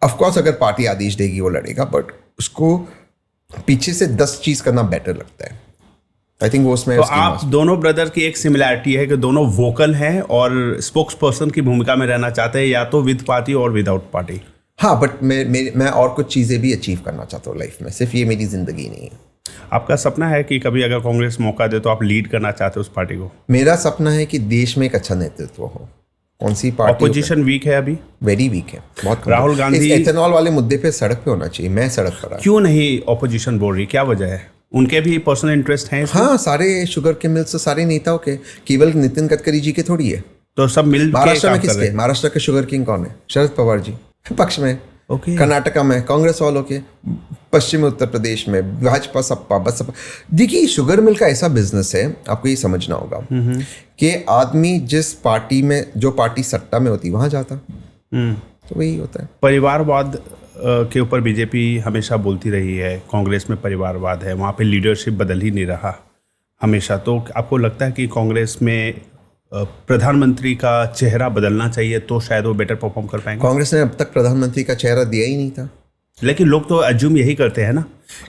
ऑफकोर्स अगर पार्टी आदेश देगी वो लड़ेगा, बट उसको पीछे से 10 चीज करना बेटर लगता है। आई थिंक वो उसमें तो आप दोनों ब्रदर की एक सिमिलैरिटी है कि दोनों वोकल हैं और स्पोक्स पर्सन की भूमिका में रहना चाहते हैं, या तो विद पार्टी और विदाउट पार्टी। हाँ, बट मैं और कुछ चीज़ें भी अचीव करना चाहता हूँ लाइफ में, सिर्फ ये मेरी जिंदगी नहीं है। आपका सपना है कि कभी अगर कांग्रेस मौका दे तो आप लीड करना चाहते हो उस पार्टी को? मेरा सपना है कि देश में एक अच्छा नेतृत्व हो। कौन सी पार्टी? ऑपोजिशन वीक है अभी, वेरी वीक है, बहुत। राहुल गांधी एथेनॉल वाले मुद्दे पे सड़क पे होना चाहिए, मैं सड़क पर। क्यों नहीं ऑपोजिशन बोल रही, क्या वजह है? उनके भी पर्सनल इंटरेस्ट हैं? हाँ, सारे शुगर के मिल्स तो सारे नेताओं के, केवल नितिन गडकरी जी के थोड़ी है। तो सब मिल महाराष्ट्र में किसके? महाराष्ट्र के शुगर किंग कौन है? शरद पवार जी पक्ष में। कर्नाटका में कांग्रेस वालों के, पश्चिमी उत्तर प्रदेश में भाजपा, सपा, बसपा। देखिए, शुगर मिल का ऐसा बिजनेस है, आपको ये समझना होगा कि आदमी जिस पार्टी में, जो पार्टी सत्ता में होती वहां जाता, तो वही होता है। परिवारवाद के ऊपर बीजेपी हमेशा बोलती रही है, कांग्रेस में परिवारवाद है, वहाँ पे लीडरशिप बदल ही नहीं रहा हमेशा। तो आपको लगता है कि कांग्रेस में प्रधानमंत्री का चेहरा बदलना चाहिए तो शायद वो बेटर परफॉर्म कर पाएंगे? कांग्रेस ने अब तक प्रधानमंत्री का चेहरा दिया ही नहीं था। लेकिन लोग तो अज्यूम यही करते हैं ना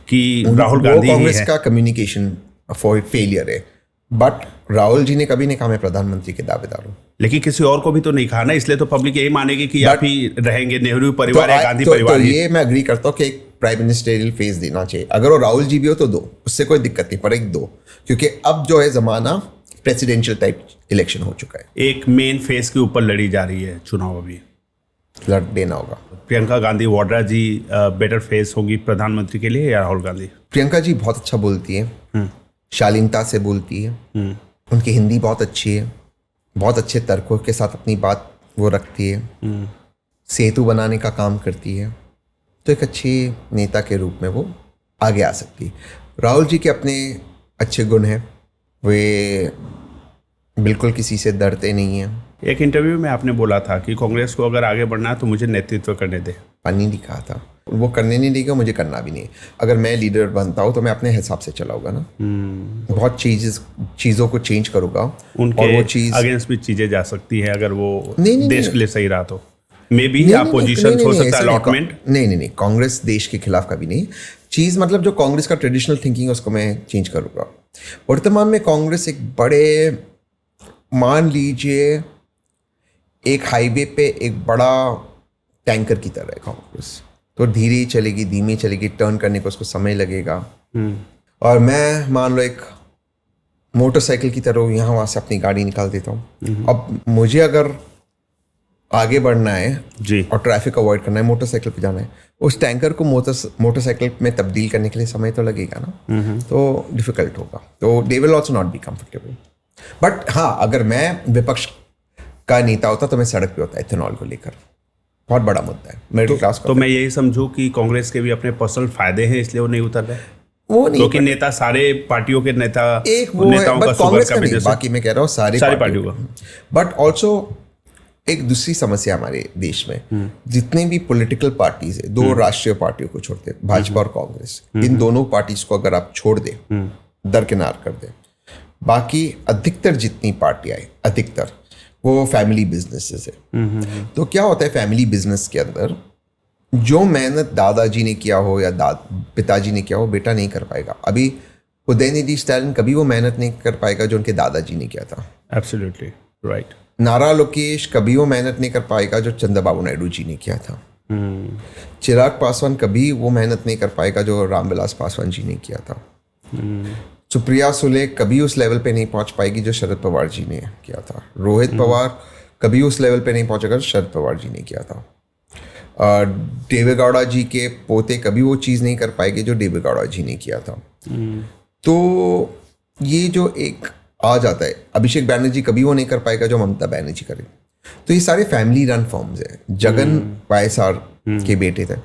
कि राहुल गांधी कांग्रेस का कम्युनिकेशन फेलियर है, बट राहुल जी ने कभी नहीं कहा मैं प्रधानमंत्री के दावेदार हूँ। लेकिन किसी और को भी तो नहीं कहा ना, इसलिए तो पब्लिक यही मानेगी कि आप ही रहेंगे, नेहरू परिवार या गांधी परिवार। ये मैं एग्री करता हूँ कि एक प्राइम मिनिस्टरियल फेस देना चाहिए। अगर वो राहुल जी भी हो तो दो, उससे कोई दिक्कत नहीं, पर एक दो, क्योंकि अब जो है जमाना प्रेसिडेंशियल टाइप इलेक्शन हो चुका है। एक मेन फेस के ऊपर लड़ी जा रही है चुनाव, अभी लड़ देना होगा। प्रियंका गांधी वाड्रा जी बेटर फेस होगी प्रधानमंत्री के लिए या राहुल गांधी? प्रियंका जी बहुत अच्छा बोलती है, शालीनता से बोलती है, उनकी हिंदी बहुत अच्छी है, बहुत अच्छे तर्कों के साथ अपनी बात वो रखती है, सेतु बनाने का काम करती है, तो एक अच्छी नेता के रूप में वो आगे आ सकती है। राहुल जी के अपने अच्छे गुण हैं, वे बिल्कुल किसी से डरते नहीं हैं। एक इंटरव्यू में आपने बोला था कि कांग्रेस को अगर आगे बढ़ना है तो मुझे नेतृत्व करने दे। पानी नहीं कहा था, वो करने नहीं देगा, मुझे करना भी नहीं है। अगर मैं लीडर बनता हूँ तो मैं अपने हिसाब से चलाऊंगा ना, बहुत चीज़ों को चेंज करूंगा। उनके और वो चीज़ अगेंस्ट भी चीज़ें जा सकती हैं अगर वो नहीं, देश के लिए सही रहा तो। मे बी अपोजिशन हो सकता है, अलॉटमेंट। नहीं, कांग्रेस देश के खिलाफ कभी नहीं। चीज़ मतलब जो कांग्रेस का ट्रेडिशनल थिंकिंग है उसको मैं चेंज करूँगा। वर्तमान में कांग्रेस एक बड़े, मान लीजिए एक हाईवे पे एक बड़ा टैंकर की तरह है कांग्रेस। तो धीरे चलेगी, धीमी चलेगी, टर्न करने को उसको समय लगेगा। और मैं मान लो एक मोटरसाइकिल की तरह यहाँ वहाँ से अपनी गाड़ी निकाल देता हूँ। अब मुझे अगर आगे बढ़ना है जी और ट्रैफिक अवॉइड करना है, मोटरसाइकिल पे जाना है, उस टैंकर को मोटरसाइकिल में तब्दील करने के लिए समय तो लगेगा ना, तो डिफिकल्ट होगा। तो they will also not be comfortable. But हाँ, अगर मैं विपक्ष का नेता होता तो मैं सड़क पे होता इथेनॉल को लेकर। बहुत बड़ा मुद्दा है मिडिल क्लास का। तो मैं यही समझूं कि कांग्रेस के भी अपने पर्सनल फायदे हैं, इसलिए वो नहीं उतर रहे। वो नहीं, क्योंकि नेता, सारे पार्टियों के नेता, एक वो है, नेताओं का बट शुगर कांग्रेस का का भी नहीं, जैसे बाकी मैं कह रहा हूँ सारे पार्टियों का। बट ऑल्सो एक दूसरी समस्या हमारे देश में, जितने भी पॉलिटिकल पार्टीज है, दो राष्ट्रीय पार्टियों को छोड़ते, भाजपा और कांग्रेस, इन दोनों पार्टीज को अगर आप छोड़ दे, दरकिनार कर दे, बाकी अधिकतर जितनी पार्टियां हैं, अधिकतर वो फैमिली बिजनेसेस है। तो क्या होता है फैमिली बिजनेस के अंदर, जो मेहनत दादाजी ने किया हो या पिताजी ने किया हो, बेटा नहीं कर पाएगा। अभी उदयनिधि स्टालिन कभी वो मेहनत नहीं कर पाएगा जो उनके दादाजी ने किया था। Absolutely right. नारा लोकेश कभी वो मेहनत नहीं कर पाएगा जो चंद्रबाबू नायडू जी ने किया था। चिराग पासवान कभी वो मेहनत नहीं कर पाएगा जो रामविलास पासवान जी ने किया था। सुप्रिया सुले कभी उस लेवल पे नहीं पहुंच पाएगी जो शरद पवार जी ने किया था। रोहित पवार कभी उस लेवल पे नहीं पहुंचेगा जो शरद पवार जी ने किया था। देवेगौड़ा जी के पोते कभी वो चीज़ नहीं कर पाएंगे जो देवेगौड़ा जी ने किया था। तो ये जो एक आ जाता है, अभिषेक बैनर्जी कभी वो नहीं कर पाएगा जो ममता बनर्जी करे। तो ये सारे फैमिली रन फर्म्स है। जगन वाईएसआर के बेटे थे।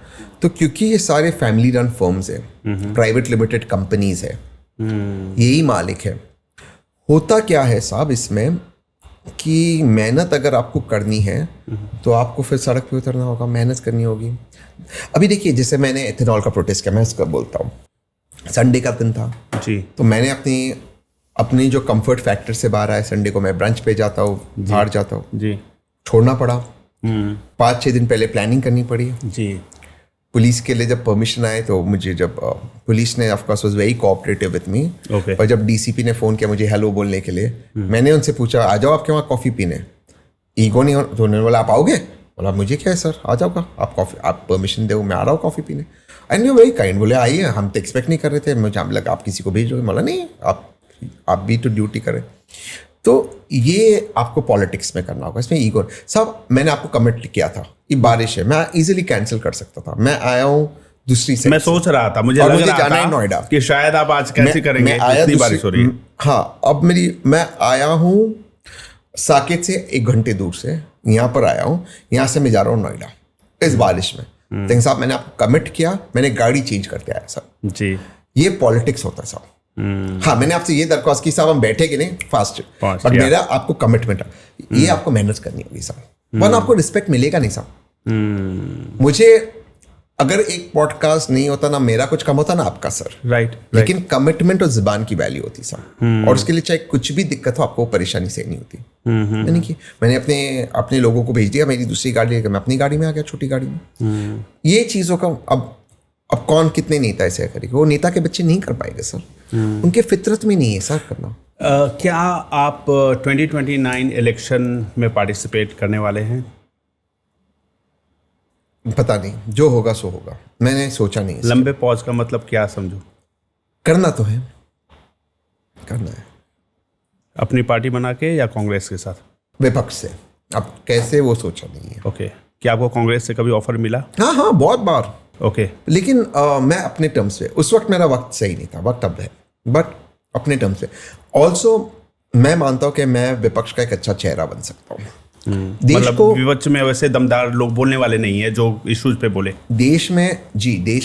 तो क्योंकि ये सारे फैमिली रन फर्म्स है, प्राइवेट लिमिटेड कंपनीज है, यही मालिक है। होता क्या है साहब इसमें कि मेहनत अगर आपको करनी है तो आपको फिर सड़क पे उतरना होगा, मेहनत करनी होगी। अभी देखिए, जैसे मैंने इथेनॉल का प्रोटेस्ट किया, मैं इसका बोलता हूँ, संडे का दिन था जी, तो मैंने अपनी जो कंफर्ट फैक्टर से बाहर आया, संडे को मैं ब्रंच पे जाता हूँ, बाहर जाता हूँ जी, छोड़ना पड़ा। 5-6 दिन पहले प्लानिंग करनी पड़ी जी। पुलिस के लिए जब परमिशन आए तो मुझे, जब पुलिस ने of course was very cooperative with me, पर जब डीसीपी ने फ़ोन किया मुझे हेलो बोलने के लिए, मैंने उनसे पूछा आ जाओ आपके वहाँ कॉफ़ी पीने, ईगो नहीं हो तो उन्होंने बोला आप आओगे? बोला मुझे क्या है सर, आ जाओगा, आप परमिशन दो, मैं आ रहा हूँ कॉफ़ी पीने। एंड यू वेरी काइंड, बोले आइए, हम तो एक्सपेक्ट नहीं कर रहे थे, मुझे लगा आप किसी को भेज दोगे। बोला नहीं, आप भी तो ड्यूटी करें। तो ये आपको पॉलिटिक्स में करना होगा, इसमें ईगो सब। मैंने आपको कमिट किया था कि बारिश है, मैं इजीली कैंसिल कर सकता था। मैं आया हूँ दूसरी से, मैं सोच रहा था, मुझे जाना है नोएडा कि शायद आप आज कैसे करेंगे, इतनी बारिश हो रही है। हाँ, अब मैं आया हूँ साकेत से 1 घंटे दूर से, यहाँ पर आया हूँ, यहाँ से मैं जा रहा हूँ नोएडा इस बारिश में। तो साहब मैंने आपको कमिट किया, मैंने गाड़ी चेंज करके आया साहब जी। ये पॉलिटिक्स होता है साहब। हाँ, मैंने आपसे ये दरख्वास्त की साहब हम बैठे कि नहीं फास्ट, बट मेरा आपको कमिटमेंट है, ये आपको मेहनत करनी होगी साहब, वरना आपको रिस्पेक्ट मिलेगा नहीं साहब। मुझे अगर एक पॉडकास्ट नहीं होता ना, मेरा कुछ कम होता ना आपका सर, राइट। लेकिन कमिटमेंट और जुबान की वैल्यू होती साहब, और उसके लिए चाहे कुछ भी दिक्कत हो आपको परेशानी सहनी होती। यानी कि मैंने अपने लोगों को भेज दिया, मेरी दूसरी गाड़ी लेकर मैं अपनी गाड़ी में आ गया, छोटी गाड़ी में। ये चीज़ों का अब कौन कितने नेता ऐसे करेंगे? वो नेता के बच्चे नहीं कर पाएंगे सर, उनके फितरत में नहीं है सर करना। क्या आप 2029 इलेक्शन में पार्टिसिपेट करने वाले हैं? पता नहीं, जो होगा सो होगा, मैंने सोचा नहीं। लंबे पॉज का मतलब क्या समझो? करना तो है, करना है। अपनी पार्टी बना के या कांग्रेस के साथ? विपक्ष से। अब कैसे वो सोचा नहीं है। ओके। क्या आपको कांग्रेस से कभी ऑफर मिला? हाँ, बहुत बार। ओके। लेकिन मैं अपने टर्म्स पे, उस वक्त मेरा वक्त सही नहीं था, वक्त अब है, बट अपने टर्म्स पे। ऑल्सो मैं मानता हूँ कि मैं विपक्ष का एक अच्छा चेहरा बन सकता हूँ। देश मतलब को, विपक्ष में वैसे दमदार लोग बोलने वाले नहीं है जो इश्यूज पे बोले। देश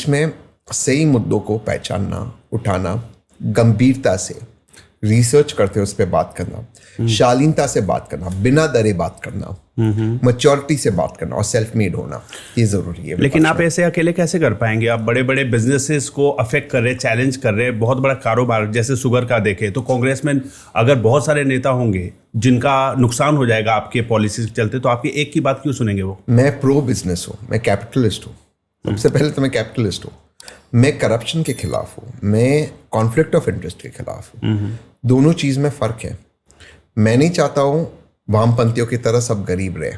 में सही मुद्दों को पहचानना, उठाना, गंभीरता से रिसर्च करते हो उस पर बात करना, शालीनता से बात करना, बिना डरे बात करना, मैच्योरिटी से बात करना और सेल्फ मेड होना, ये जरूरी है। लेकिन आप ऐसे अकेले कैसे कर पाएंगे? आप बड़े बड़े बिजनेसेस को अफेक्ट कर रहे, चैलेंज कर रहे, बहुत बड़ा कारोबार जैसे शुगर का देखें तो कांग्रेस में अगर बहुत सारे नेता होंगे जिनका नुकसान हो जाएगा आपके पॉलिसी के चलते, तो आपकी एक की बात क्यों सुनेंगे वो? मैं प्रो बिजनेस हूँ, मैं कैपिटलिस्ट हूँ। सबसे पहले तो मैं कैपिटलिस्ट हूँ, मैं करप्शन के खिलाफ हूँ, मैं कॉन्फ्लिक्ट ऑफ इंटरेस्ट के खिलाफ हूँ। दोनों चीज में फर्क है। मैं नहीं चाहता हूँ वामपंथियों की तरह सब गरीब रहे,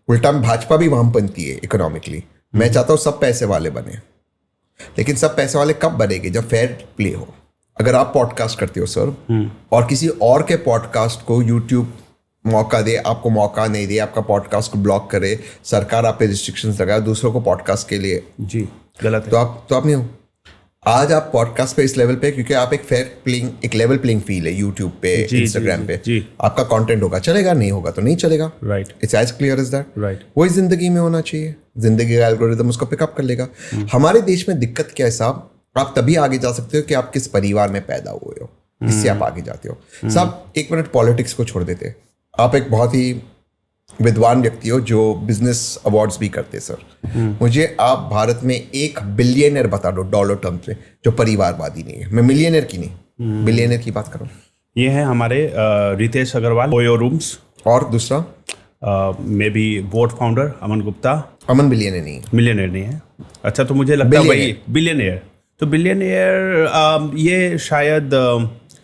उल्टा भाजपा भी वामपंथी है इकोनॉमिकली। मैं चाहता हूँ सब पैसे वाले बने, लेकिन सब पैसे वाले कब बनेंगे? जब फेयर प्ले हो। अगर आप पॉडकास्ट करते हो सर और किसी और के पॉडकास्ट को यूट्यूब मौका दे, आपको मौका नहीं दे, आपका पॉडकास्ट को ब्लॉक करे, सरकार आप पे रिस्ट्रिक्शंस लगाए दूसरों को पॉडकास्ट के लिए, जी गलत है। तो आप नहीं हो। आज आप पॉडकास्ट पे इस लेवल पे, क्योंकि आप एक लेवल प्लेइंग फील्ड है यूट्यूब पे, इंस्टाग्राम पे, आपका कंटेंट होगा चलेगा, नहीं होगा तो नहीं चलेगा। Right, it's as clear as that. Right, वही जिंदगी में होना चाहिए। जिंदगी का एल्गोरिदम उसको पिकअप कर लेगा। हमारे देश में दिक्कत क्या है साहब? आप तभी आगे जा सकते हो कि आप किस परिवार में पैदा हुए हो, इससे आप आगे जाते हो। साहब एक मिनट पॉलिटिक्स को छोड़ देते, आप एक बहुत ही विद्वान व्यक्ति हो जो बिजनेस अवार्ड्स भी करते सर। मुझे आप भारत में 1 बिलियनर बता दो डॉलर टर्म्स में जो परिवारवादी नहीं है। मैं मिलियनर की नहीं, बिलियनर की बात करूं। ये है हमारे रितेश अग्रवाल, ओयो रूम्स, और दूसरा may be board founder Aman Gupta. Aman billionaire नहीं है, मिलियनर नहीं है। अच्छा, तो मुझे लगता है वही बिलियनर। तो बिलियनर ये शायद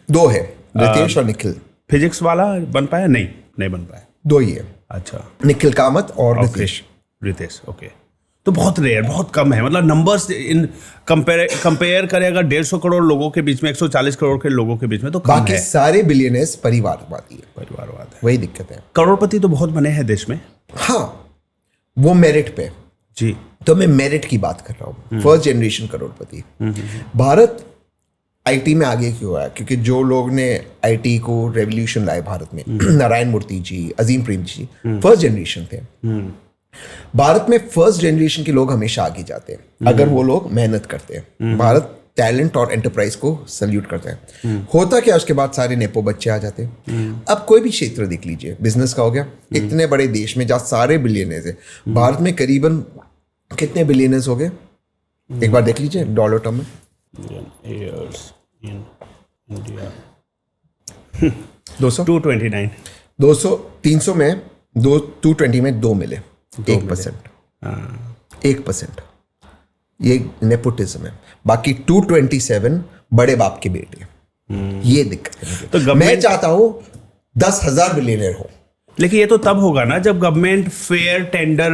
2 है, रितेश और निखिल। फिजिक्स वाला बन पाया? नहीं बन पाया। 2 ही है। अच्छा, निखिल कामत और रितेश। ओके, तो बहुत रेयर, बहुत कम है। मतलब नंबर्स इन कंपेयर करें अगर 150 करोड़ लोगों के बीच में 140 करोड़ के लोगों के बीच में तो कम बाकी है। सारे बिलियनर्स परिवारवादी है। परिवारवाद है, वही दिक्कत है। करोड़पति तो बहुत बने हैं देश में। हाँ, वो मेरिट पे। जी, तो मैं मेरिट की बात कर रहा हूँ। First generation Crorepati. Bharat IT में आगे क्यों आया? क्योंकि जो लोग ने आईटी को रेवोल्यूशन लाए भारत में, नारायण मूर्ति जी, अजीम प्रेम जी, फर्स्ट जनरेशन थे। भारत में फर्स्ट जनरेशन के लोग हमेशा आगे जाते हैं अगर वो लोग मेहनत करते हैं। भारत टैलेंट और एंटरप्राइज को सल्यूट करते हैं। होता क्या, उसके बाद सारे नेपो बच्चे आ जाते हैं। अब कोई भी क्षेत्र देख लीजिए, बिजनेस का हो गया, इतने बड़े देश में जहाँ सारे बिलियनर्स हैं, भारत में करीबन कितने बिलियनर्स हो गए एक बार देख लीजिए डॉलर टर्म में। years in India 200 229 200 300 में 220 में 2 मिले, 1%। 1% ये नेपोटिज्म है। बाकी 227 बड़े बाप के बेटे। ये दिक्कत है। तो मैं चाहता हूं 10,000 बिलियनर हो। लेकिन ये तो तब होगा ना जब गवर्नमेंट फेयर टेंडर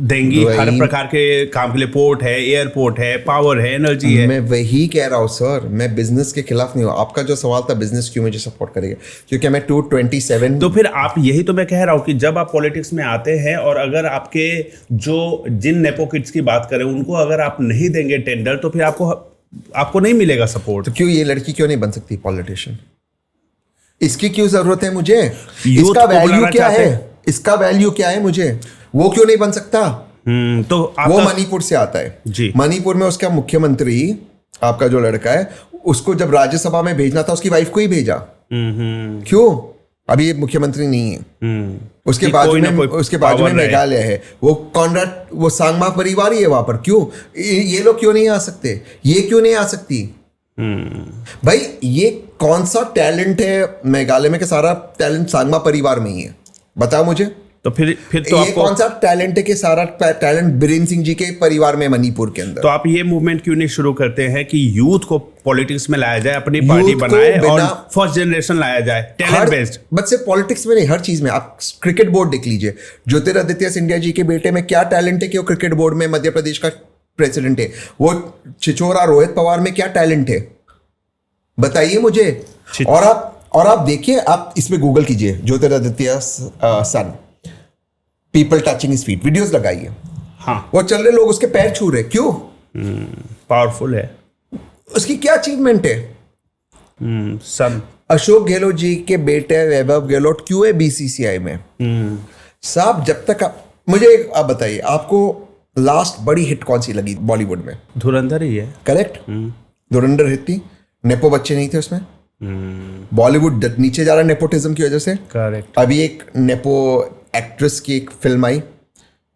देंगी हर प्रकार के काम के लिए। पोर्ट है, एयरपोर्ट है, पावर है, एनर्जी है। मैं वही कह रहा हूँ सर, मैं बिजनेस के खिलाफ नहीं हूँ। आपका जो सवाल था बिजनेस क्यों मुझे सपोर्ट करेगा, क्योंकि मैं 227। तो फिर आप यही तो मैं कह रहा हूँ कि जब आप पॉलिटिक्स में आते हैं और अगर आपके जिन नेपो किड्स की बात करें उनको अगर आप नहीं देंगे टेंडर तो फिर आपको नहीं मिलेगा सपोर्ट। तो क्यों ये लड़की क्यों नहीं बन सकती पॉलिटिशियन? इसकी क्यों जरूरत है मुझे? इसका वैल्यू क्या है? इसका वैल्यू क्या है मुझे? वो क्यों नहीं बन सकता? तो वो मणिपुर से आता है जी। मणिपुर में उसका मुख्यमंत्री, आपका जो लड़का है, उसको जब राज्यसभा में भेजना था उसकी वाइफ को ही भेजा। क्यों? अभी ये मुख्यमंत्री नहीं है। उसके बाजू में मेघालय है, वो कॉन्राड, वो सांगमा परिवार ही है वहां पर। क्यों ये लोग क्यों नहीं आ सकते? ये क्यों नहीं आ सकती? भाई ये कौन सा टैलेंट है मेघालय में कि सारा टैलेंट सांगमा परिवार में ही है? बताओ मुझे। तो फिर तो ये आपको कौन सा टैलेंट है कि सारा टैलेंट बीरेन सिंह जी के परिवार में मणिपुर के अंदर? तो आप ये मूवमेंट क्यों नहीं शुरू करते हैं कि यूथ को पॉलिटिक्स में लाया जाए, अपनी पार्टी बनाए और फर्स्ट जनरेशन लाया जाए टैलेंट बेस्ड? बस सिर्फ पॉलिटिक्स में नहीं, हर चीज में। आप क्रिकेट बोर्ड देख लीजिए, ज्योतिरादित्य सिंधिया जी के बेटे में क्या टैलेंट है कि वो क्रिकेट बोर्ड में मध्य प्रदेश का प्रेसिडेंट है। वो छिछोरा रोहित पवार में क्या टैलेंट है बताइए मुझे। और आप देखिए, आप इसमें गूगल कीजिए Jyotiraditya son people touching his feet, videos लगाइए। हाँ, वो चल रहे लोग उसके पैर छू रहे, क्यों? पावरफुल है। उसकी क्या अचीवमेंट है? सन अशोक गहलोत जी के बेटे वैभव गहलोत क्यों है बीसीसीआई में? साहब जब तक मुझे आप बताइए, आपको लास्ट बड़ी हिट कौन सी लगी बॉलीवुड में? धुरंधर ही है। करेक्ट, धुरंधर हिट थी। नेपो बच्चे नहीं थे उसमें, बॉलीवुड नीचे जा रहा है नेपोटिज्म की वजह से। करेक्ट। अभी एक नेपो एक्ट्रेस की एक फिल्म आई,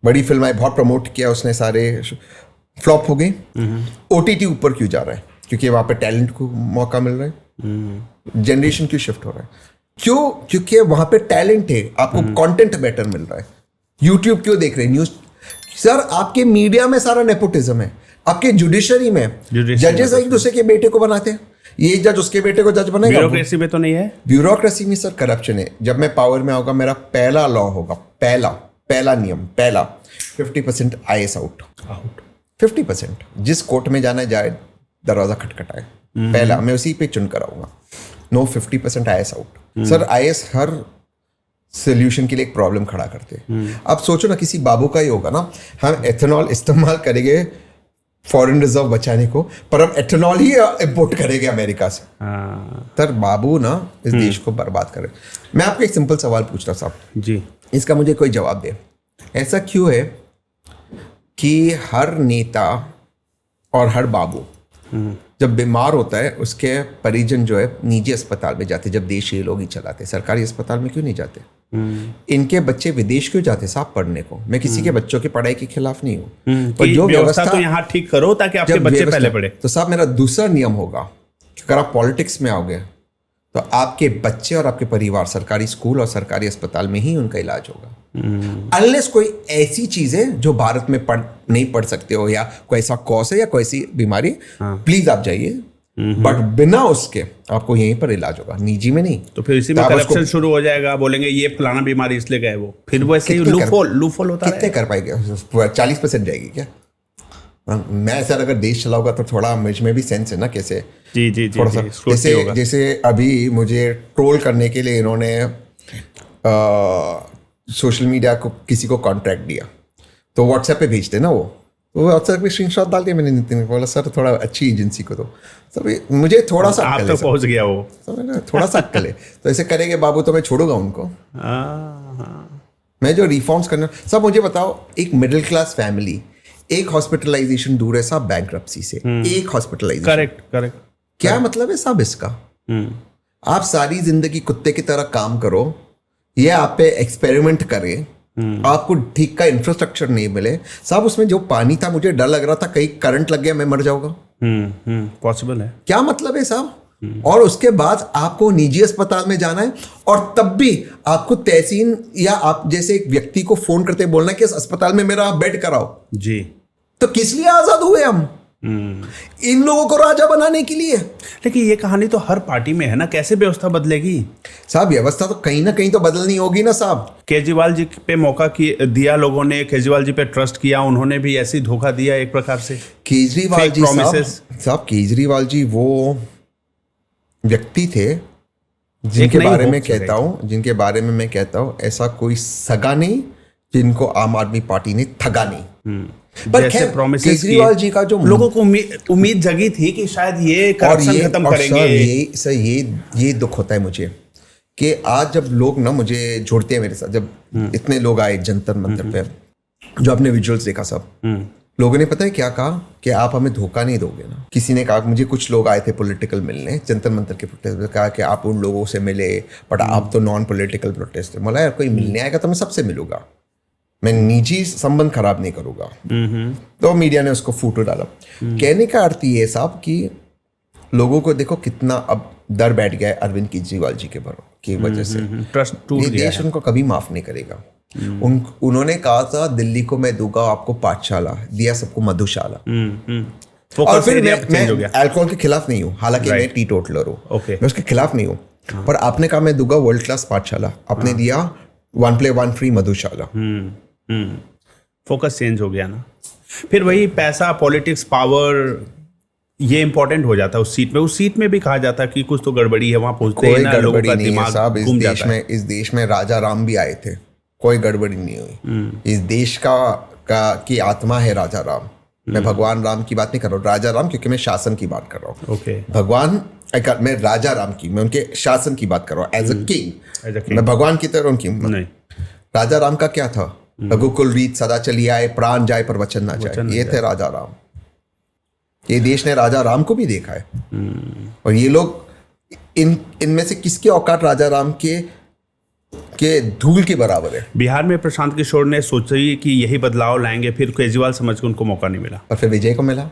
बड़ी फिल्म आई, बहुत प्रमोट किया उसने, सारे फ्लॉप हो गई। ओटीटी ऊपर क्यों जा रहा है? क्योंकि वहां पे टैलेंट को मौका मिल रहा है। जनरेशन क्यों शिफ्ट हो रहा है? क्यों? क्योंकि वहां पे टैलेंट है, आपको कंटेंट बेटर मिल रहा है। यूट्यूब क्यों देख रहे हैं? न्यूज सर, आपके मीडिया में सारा नेपोटिज्म है, आपके जुडिशरी में जजेस एक दूसरे के बेटे को बनाते हैं, ये जज उसके बेटे को जज बनाएगा। ब्यूरोक्रेसी में तो नहीं है? ब्यूरोक्रेसी में सर करप्शन है। जब मैं पावर में आऊंगा, मेरा पहला लॉ होगा, पहला नियम, 50% IAS आउट। 50% जिस कोर्ट में जाना जाए, दरवाजा खटखटाए, पहला मैं उसी पे चुन कराऊंगा। No 50% IAS out. Sir IAS हर सोल्यूशन के लिए एक प्रॉब्लम खड़ा करते हैं। अब सोचो ना, किसी बाबू का ही होगा ना, हम एथेनॉल इस्तेमाल करेंगे फॉरेन रिजर्व बचाने को, पर हम एथेनॉल ही इंपोर्ट करेंगे अमेरिका से। सर बाबू ना इस देश को बर्बाद करे। मैं आपको एक सिंपल सवाल पूछ रहा साहब जी, इसका मुझे कोई जवाब दे। ऐसा क्यों है कि हर नेता और हर बाबू जब बीमार होता है, उसके परिजन जो है निजी अस्पताल में जाते, जब देश ये लोग ही चलाते, सरकारी अस्पताल में क्यों नहीं जाते? इनके बच्चे विदेश क्यों जाते साहब पढ़ने को? मैं किसी के बच्चों की पढ़ाई के खिलाफ नहीं हूँ, पर जो व्यवस्था तो यहाँ ठीक करो ताकि आपके बच्चे पहले पढ़े। तो साहब मेरा दूसरा नियम होगा कि अगर आप पॉलिटिक्स में आओगे तो आपके बच्चे और आपके परिवार सरकारी स्कूल और सरकारी अस्पताल में ही उनका इलाज होगा। अनलेस कोई ऐसी चीज है जो भारत में नहीं पढ़ सकते हो, या कोई ऐसा कॉज है या कोई ऐसी बीमारी, प्लीज आप जाइए, बट बिना उसके आपको यहीं पर इलाज होगा, निजी में नहीं। तो फिर इसी में करप्शन शुरू हो जाएगा, बोलेंगे ये फलाना बीमारी इसलिए गए वो, फिर वैसे ही लूफहोल होता है। कितने कर पाएंगे? 40% जाएगी क्या? मैं सर अगर देश चलाऊंगा तो थोड़ा मुझ में भी सेंस है ना, कैसे जी थोड़ा सा जैसे अभी मुझे ट्रोल करने के लिए इन्होंने सोशल मीडिया को किसी को कॉन्ट्रैक्ट दिया, तो व्हाट्सएप पे भेजते ना वो व्हाट्सएप पे स्क्रीनशॉट डाल दिया मैंने। नितिन को बोला सर थोड़ा अच्छी एजेंसी को दो। सर मुझे थोड़ा सा आप तो पहुंच गया वो, थोड़ा सा अक्कल है, तो ऐसे करेंगे बाबू तो मैं छोड़ूंगा उनको। मैं जो रिफॉर्म्स करना, सब मुझे बताओ, एक मिडिल क्लास फैमिली, एक हॉस्पिटलाइजेशन दूर है साहब बैंक्रप्सी से, एक हॉस्पिटलाइजेशन। करेक्ट। क्या मतलब है साहब इसका? आप सारी जिंदगी कुत्ते की तरह काम करो, ये आप पे एक्सपेरिमेंट करे, आपको ठीक का इंफ्रास्ट्रक्चर नहीं मिले साहब। उसमें जो पानी था, मुझे डर लग रहा था कहीं करंट लग गया मैं मर जाऊंगा। पॉसिबल है? क्या मतलब है साहब? और उसके बाद आपको निजी अस्पताल में जाना है, और तब भी आपको तहसीन या आप जैसे एक व्यक्ति को फोन करते बोलना है कि इस अस्पताल में मेरा बेड कराओ जी। तो किस लिए आजाद हुए हम? इन लोगों को राजा बनाने के लिए। लेकिन ये कहानी तो हर पार्टी में है ना, कैसे व्यवस्था बदलेगी साहब? व्यवस्था तो कहीं ना कहीं तो बदलनी होगी ना साहब। केजरीवाल जी पे मौका दिया लोगों ने, केजरीवाल जी पे ट्रस्ट किया, उन्होंने भी ऐसे ही धोखा दिया एक प्रकार से। केजरीवाल जी साहब केजरीवाल जी वो व्यक्ति थे जिनके बारे में मैं कहता हूं ऐसा कोई सगा नहीं जिनको आम आदमी पार्टी ने ठगा नहीं। पर केजरीवाल जी का जो लोगों को उम्मीद जगी थी कि शायद ये करप्शन खत्म करेंगे। ये दुख होता है मुझे कि आज जब लोग ना मुझे जोड़ते हैं मेरे साथ, जब इतने लोग आए जंतर मंतर पे, जो आपने विजुअल्स देखा सब, लोगों ने पता है क्या कहा कि आप हमें धोखा नहीं दोगे ना। किसी ने कहा, मुझे कुछ लोग आए थे पॉलिटिकल मिलने जंतर मंतर के प्रोटेस्ट में, कहा कि आप उन लोगों से मिले बट आप तो नॉन पॉलिटिकल प्रोटेस्ट है। बोला यार कोई मिलने आएगा तो मैं सबसे मिलूंगा, मैं निजी संबंध खराब नहीं करूंगा। तो मीडिया ने उसको फोटो डाला। कहने का अर्थ ये साहब कि लोगों को देखो कितना अब डर बैठ गया है अरविंद केजरीवाल जी की वजह से। ट्रस्ट टूट गया देश उनको कभी माफ नहीं करेगा। उन्होंने कहा था दिल्ली को मैं दूंगा आपको पाठशाला, दिया सबको मधुशाला। और फिर मैं अल्कोहल के खिलाफ नहीं हूँ, हालांकि मैं टीटोटलर हूँ, मैं उसके खिलाफ नहीं हूँ, पर आपने कहा मैं दूंगा वर्ल्ड क्लास पाठशाला, आपने दिया 1 play 1 free मधुशाला। फोकस चेंज हो गया ना। फिर वही पैसा, पॉलिटिक्स, पावर, ये इंपॉर्टेंट हो जाता है उस सीट में। उस सीट में भी कहा जाता है कि कुछ तो गड़बड़ी है, वहां पहुंचते ही ना लोगों का दिमाग घूम जाता है। इस देश में राजा राम भी आए थे, कोई गड़बड़ी नहीं हुई। इस देश की आत्मा है राजा राम। मैं भगवान राम की बात नहीं कर रहा हूँ, राजा राम, क्योंकि मैं शासन की बात कर रहा हूँ। भगवान, मैं राजा राम की, मैं उनके शासन की बात कर रहा हूँ, एज अ किंग। मैं भगवान की तरह उनकी नहीं। राजा राम का क्या था? रघुकुल रीत सदा चली आए, प्राण जाए पर वचन ना जाए, ये थे राजा राम। ये देश ने राजा राम को भी देखा है। और ये लोग इनमें से किसकी औकात राजा राम के धूल के बराबर है? बिहार में प्रशांत किशोर ने सोची कि यही बदलाव लाएंगे, फिर केजरीवाल समझ के उनको मौका नहीं मिला। और फिर विजय को मिला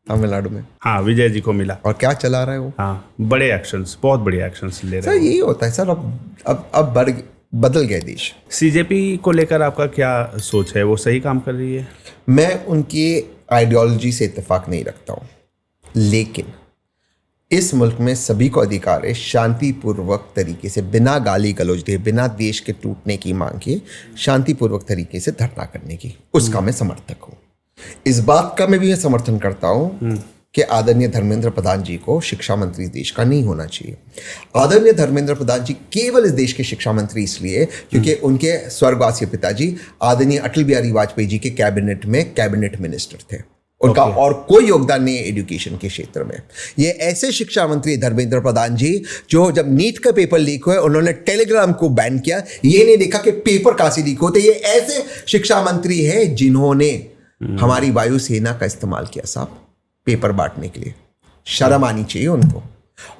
तमिलनाडु में। हाँ, विजय जी को मिला। और क्या चला रहा है वो? हाँ, बड़े एक्शंस, बहुत बड़े एक्शंस ले सर रहे हैं। यही होता है सर। अब बदल गया देश। सीजेपी को लेकर आपका क्या सोच है? वो सही काम कर रही है? मैं उनकी आइडियोलॉजी से इत्तेफाक नहीं रखता हूँ, लेकिन इस मुल्क में सभी को अधिकार है शांतिपूर्वक तरीके से, बिना गाली गलौज दिए, बिना देश के टूटने की मांग किए, शांतिपूर्वक तरीके से धरना करने की। उसका मैं समर्थक हूँ। इस बात का मैं भी समर्थन करता हूँ कि आदरणीय धर्मेंद्र प्रधान जी को शिक्षा मंत्री देश का नहीं होना चाहिए। आदरणीय धर्मेंद्र प्रधान जी केवल इस देश के शिक्षा मंत्री इसलिए क्योंकि उनके स्वर्गवासी पिताजी आदरणीय अटल बिहारी वाजपेयी जी के कैबिनेट में कैबिनेट मिनिस्टर थे। उनका और कोई योगदान नहीं है एजुकेशन के क्षेत्र में। ये ऐसे शिक्षा मंत्री धर्मेंद्र प्रधान जी जो जब नीट का पेपर लीक हुआ उन्होंने टेलीग्राम को बैन किया, ये नहीं देखा कि पेपर कहां से लीक होते। ये ऐसे शिक्षा मंत्री है जिन्होंने हमारी वायुसेना का इस्तेमाल किया साहब पेपर बांटने के लिए। शर्म आनी चाहिए उनको।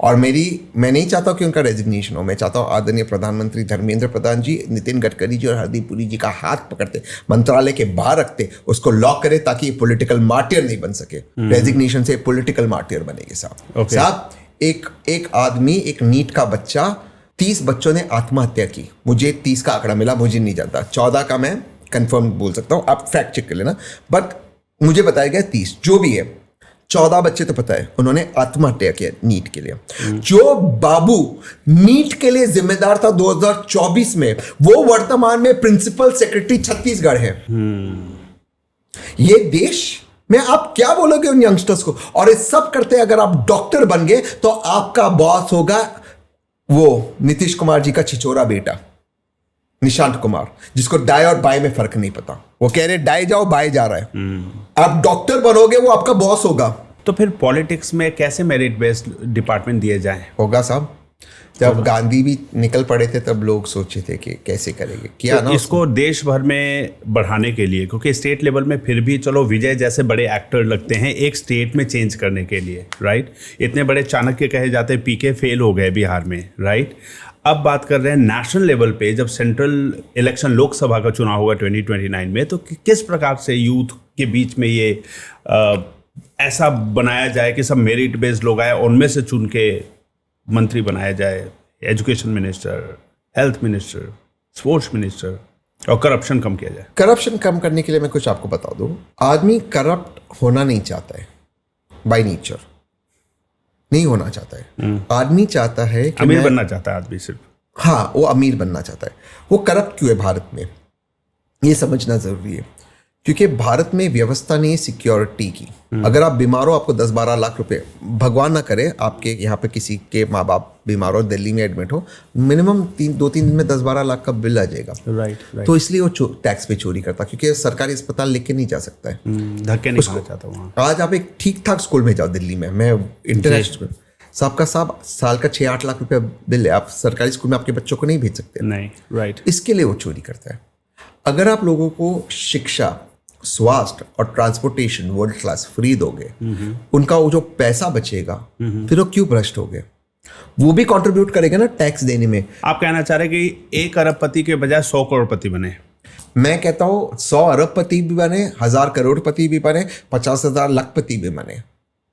और मैं नहीं चाहता कि उनका रेजिग्नेशन हो। मैं चाहता हूँ आदरणीय प्रधानमंत्री धर्मेंद्र प्रधान जी नितिन गडकरी जी और हरदीप पुरी जी का हाथ पकड़ते, मंत्रालय के बाहर रखते, उसको लॉक करे ताकि ये पॉलिटिकल मार्टियर नहीं बन सके। रेजिग्नेशन से पॉलिटिकल मार्टियर बनेंगे साहब। साहब एक आदमी, एक नीट का बच्चा, 30 बच्चों ने आत्महत्या की। मुझे 30 का आंकड़ा मिला, मुझे नहीं जानता, 14 का मैं कंफर्म बोल सकता हूँ, आप फैक्ट चेक कर लेना, बट मुझे बताया गया 30, जो भी है 14 बच्चे तो पता है उन्होंने आत्महत्या किया नीट के लिए। जो बाबू नीट के लिए जिम्मेदार था 2024 में, वो वर्तमान में प्रिंसिपल सेक्रेटरी छत्तीसगढ़ है। ये देश में आप क्या बोलोगे उन यंगस्टर्स को? और ये सब करते अगर आप डॉक्टर बन गए तो आपका बॉस होगा वो नीतीश कुमार जी का छिछोरा बेटा निशांत कुमार, जिसको दाएं और बाएं में फर्क नहीं पता। वो कह रहे दाएं जाओ बाएं जा रहा है। आप डॉक्टर बनोगे, वो आपका बॉस होगा। तो फिर पॉलिटिक्स में कैसे मेरिट बेस्ड डिपार्टमेंट दिए जाएं? होगा साहब। जब गांधी भी निकल पड़े थे तब लोग सोचे थे कि कैसे करेंगे, किया तो ना इसको देश भर में बढ़ाने के लिए, क्योंकि स्टेट लेवल में फिर भी चलो विजय जैसे बड़े एक्टर लगते हैं एक स्टेट में चेंज करने के लिए, राइट? इतने बड़े चाणक्य कहे जाते हैं, पीके फेल हो गए बिहार में, राइट? अब बात कर रहे हैं नेशनल लेवल पे, जब सेंट्रल इलेक्शन लोकसभा का चुनाव होगा 2029 में, तो किस प्रकार से यूथ के बीच में ये ऐसा बनाया जाए कि सब मेरिट बेस्ड लोग आए, उनमें से चुन के मंत्री बनाया जाए, education minister, health minister, sports minister, और करप्शन कम किया जाए। करप्शन कम करने के लिए मैं कुछ आपको बता दूं, आदमी करप्ट होना नहीं चाहता है बाय नेचर, नहीं होना चाहता है। आदमी चाहता है कि अमीर बनना चाहता है आदमी सिर्फ। हाँ, वो अमीर बनना चाहता है। वो करप्ट क्यों है भारत में, ये समझना जरूरी है। क्योंकि भारत में व्यवस्था नहीं है सिक्योरिटी की। अगर आप बीमार हो, आपको 10-12 लाख रुपए, भगवान ना करे आपके यहाँ पे किसी के माँ बाप बीमार हो, दिल्ली में एडमिट हो, मिनिमम 2-3 दिन में 10-12 लाख का बिल आ जाएगा। राइट। तो इसलिए वो टैक्स पे चोरी करता, क्योंकि सरकारी अस्पताल लेके नहीं जा सकता है। धक्के नहीं खाना चाहता वहाँ। आज आप एक ठीक ठाक स्कूल में जाओ दिल्ली में, मैं इंटरनेशनल सबका साल का 6-8 लाख रुपया बिल है। आप सरकारी स्कूल में आपके बच्चों को नहीं भेज सकते। नहीं, राइट। इसके लिए वो चोरी करता है। अगर आप लोगों को शिक्षा, स्वास्थ्य और ट्रांसपोर्टेशन वर्ल्ड क्लास फ्री दोगे, उनका वो जो पैसा बचेगा फिर वो क्यों भ्रष्ट हो गए? वो भी कंट्रीब्यूट करेगा ना टैक्स देने में। आप कहना चाह रहे हैं कि 1 अरबपति के बजाय 100 करोड़पति बने? मैं कहता हूँ 100 अरबपति भी बने, 1000 करोड़पति भी बने, 50,000 लाखपति भी बने,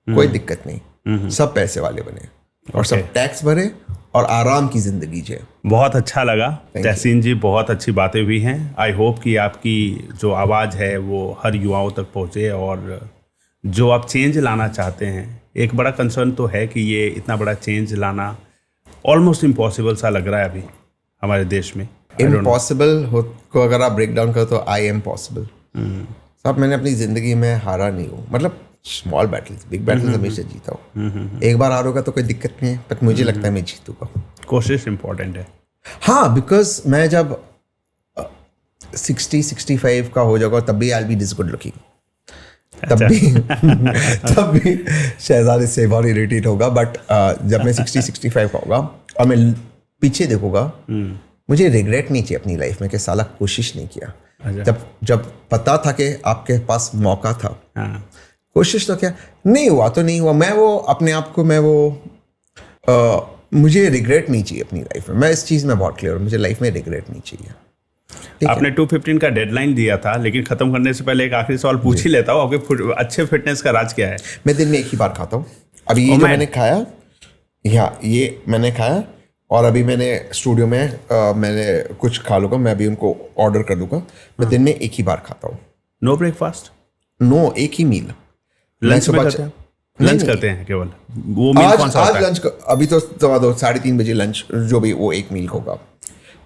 कोई दिक्कत नहीं। सब पैसे वाले बने और सब टैक्स भरे और आराम की जिंदगी जिए। बहुत अच्छा लगा तहसीन जी, बहुत अच्छी बातें हुई हैं। आई होप कि आपकी जो आवाज़ है वो हर युवाओं तक पहुँचे, और जो आप चेंज लाना चाहते हैं, एक बड़ा कंसर्न तो है कि ये इतना बड़ा चेंज लाना ऑलमोस्ट इम्पॉसिबल सा लग रहा है अभी हमारे देश में। इम्पॉसिबल को अगर आप ब्रेक डाउन करो तो आई एम पॉसिबल। साहब मैंने अपनी ज़िंदगी में हारा नहीं हूँ, मतलब स्मॉल बैटल्स, बिग बैटल्स हमेशा जीता हूँ। एक बार हारूंगा तो कोई दिक्कत नहीं है, बट मुझे लगता है मैं जीतूंगा। कोशिश इम्पोर्टेंट है। हाँ, बिकॉज मैं जब 60-65 का हो जाऊंगा तब भी आई बी दिस गुड लुकिंग, तब भी शहजाद इससे बहुत इरिटेट होगा। बट जब मैं 60-65 का होगा और मैं पीछे देखूंगा, मुझे रिग्रेट नहीं चाहिए अपनी लाइफ में कि साला कोशिश नहीं किया। जब पता था कि आपके पास मौका था, कोशिश तो क्या, नहीं हुआ तो नहीं हुआ। मैं वो अपने आप को मुझे रिग्रेट नहीं चाहिए अपनी लाइफ में। मैं इस चीज़ में बहुत क्लियर हूँ, मुझे लाइफ में रिग्रेट नहीं चाहिए। ठीक है? आपने 215 का डेडलाइन दिया था, लेकिन खत्म करने से पहले एक आखिरी सवाल पूछ ही लेता हूँ, आपके अच्छे फिटनेस का राज क्या है? मैं दिन में एक ही बार खाता हूँ। अभी ये जो मैंने खाया, ये मैंने खाया, और अभी मैंने स्टूडियो में मैंने कुछ खा लूँगा, मैं अभी उनको ऑर्डर कर दूंगा। मैं दिन में एक ही बार खाता हूँ। No breakfast? नो, एक ही मील। लंच में करते हैं? लंच करते हैं केवल? वो मील कौन सा होता है? लंच अभी तो 3:30 बजे लंच, जो भी वो एक मील होगा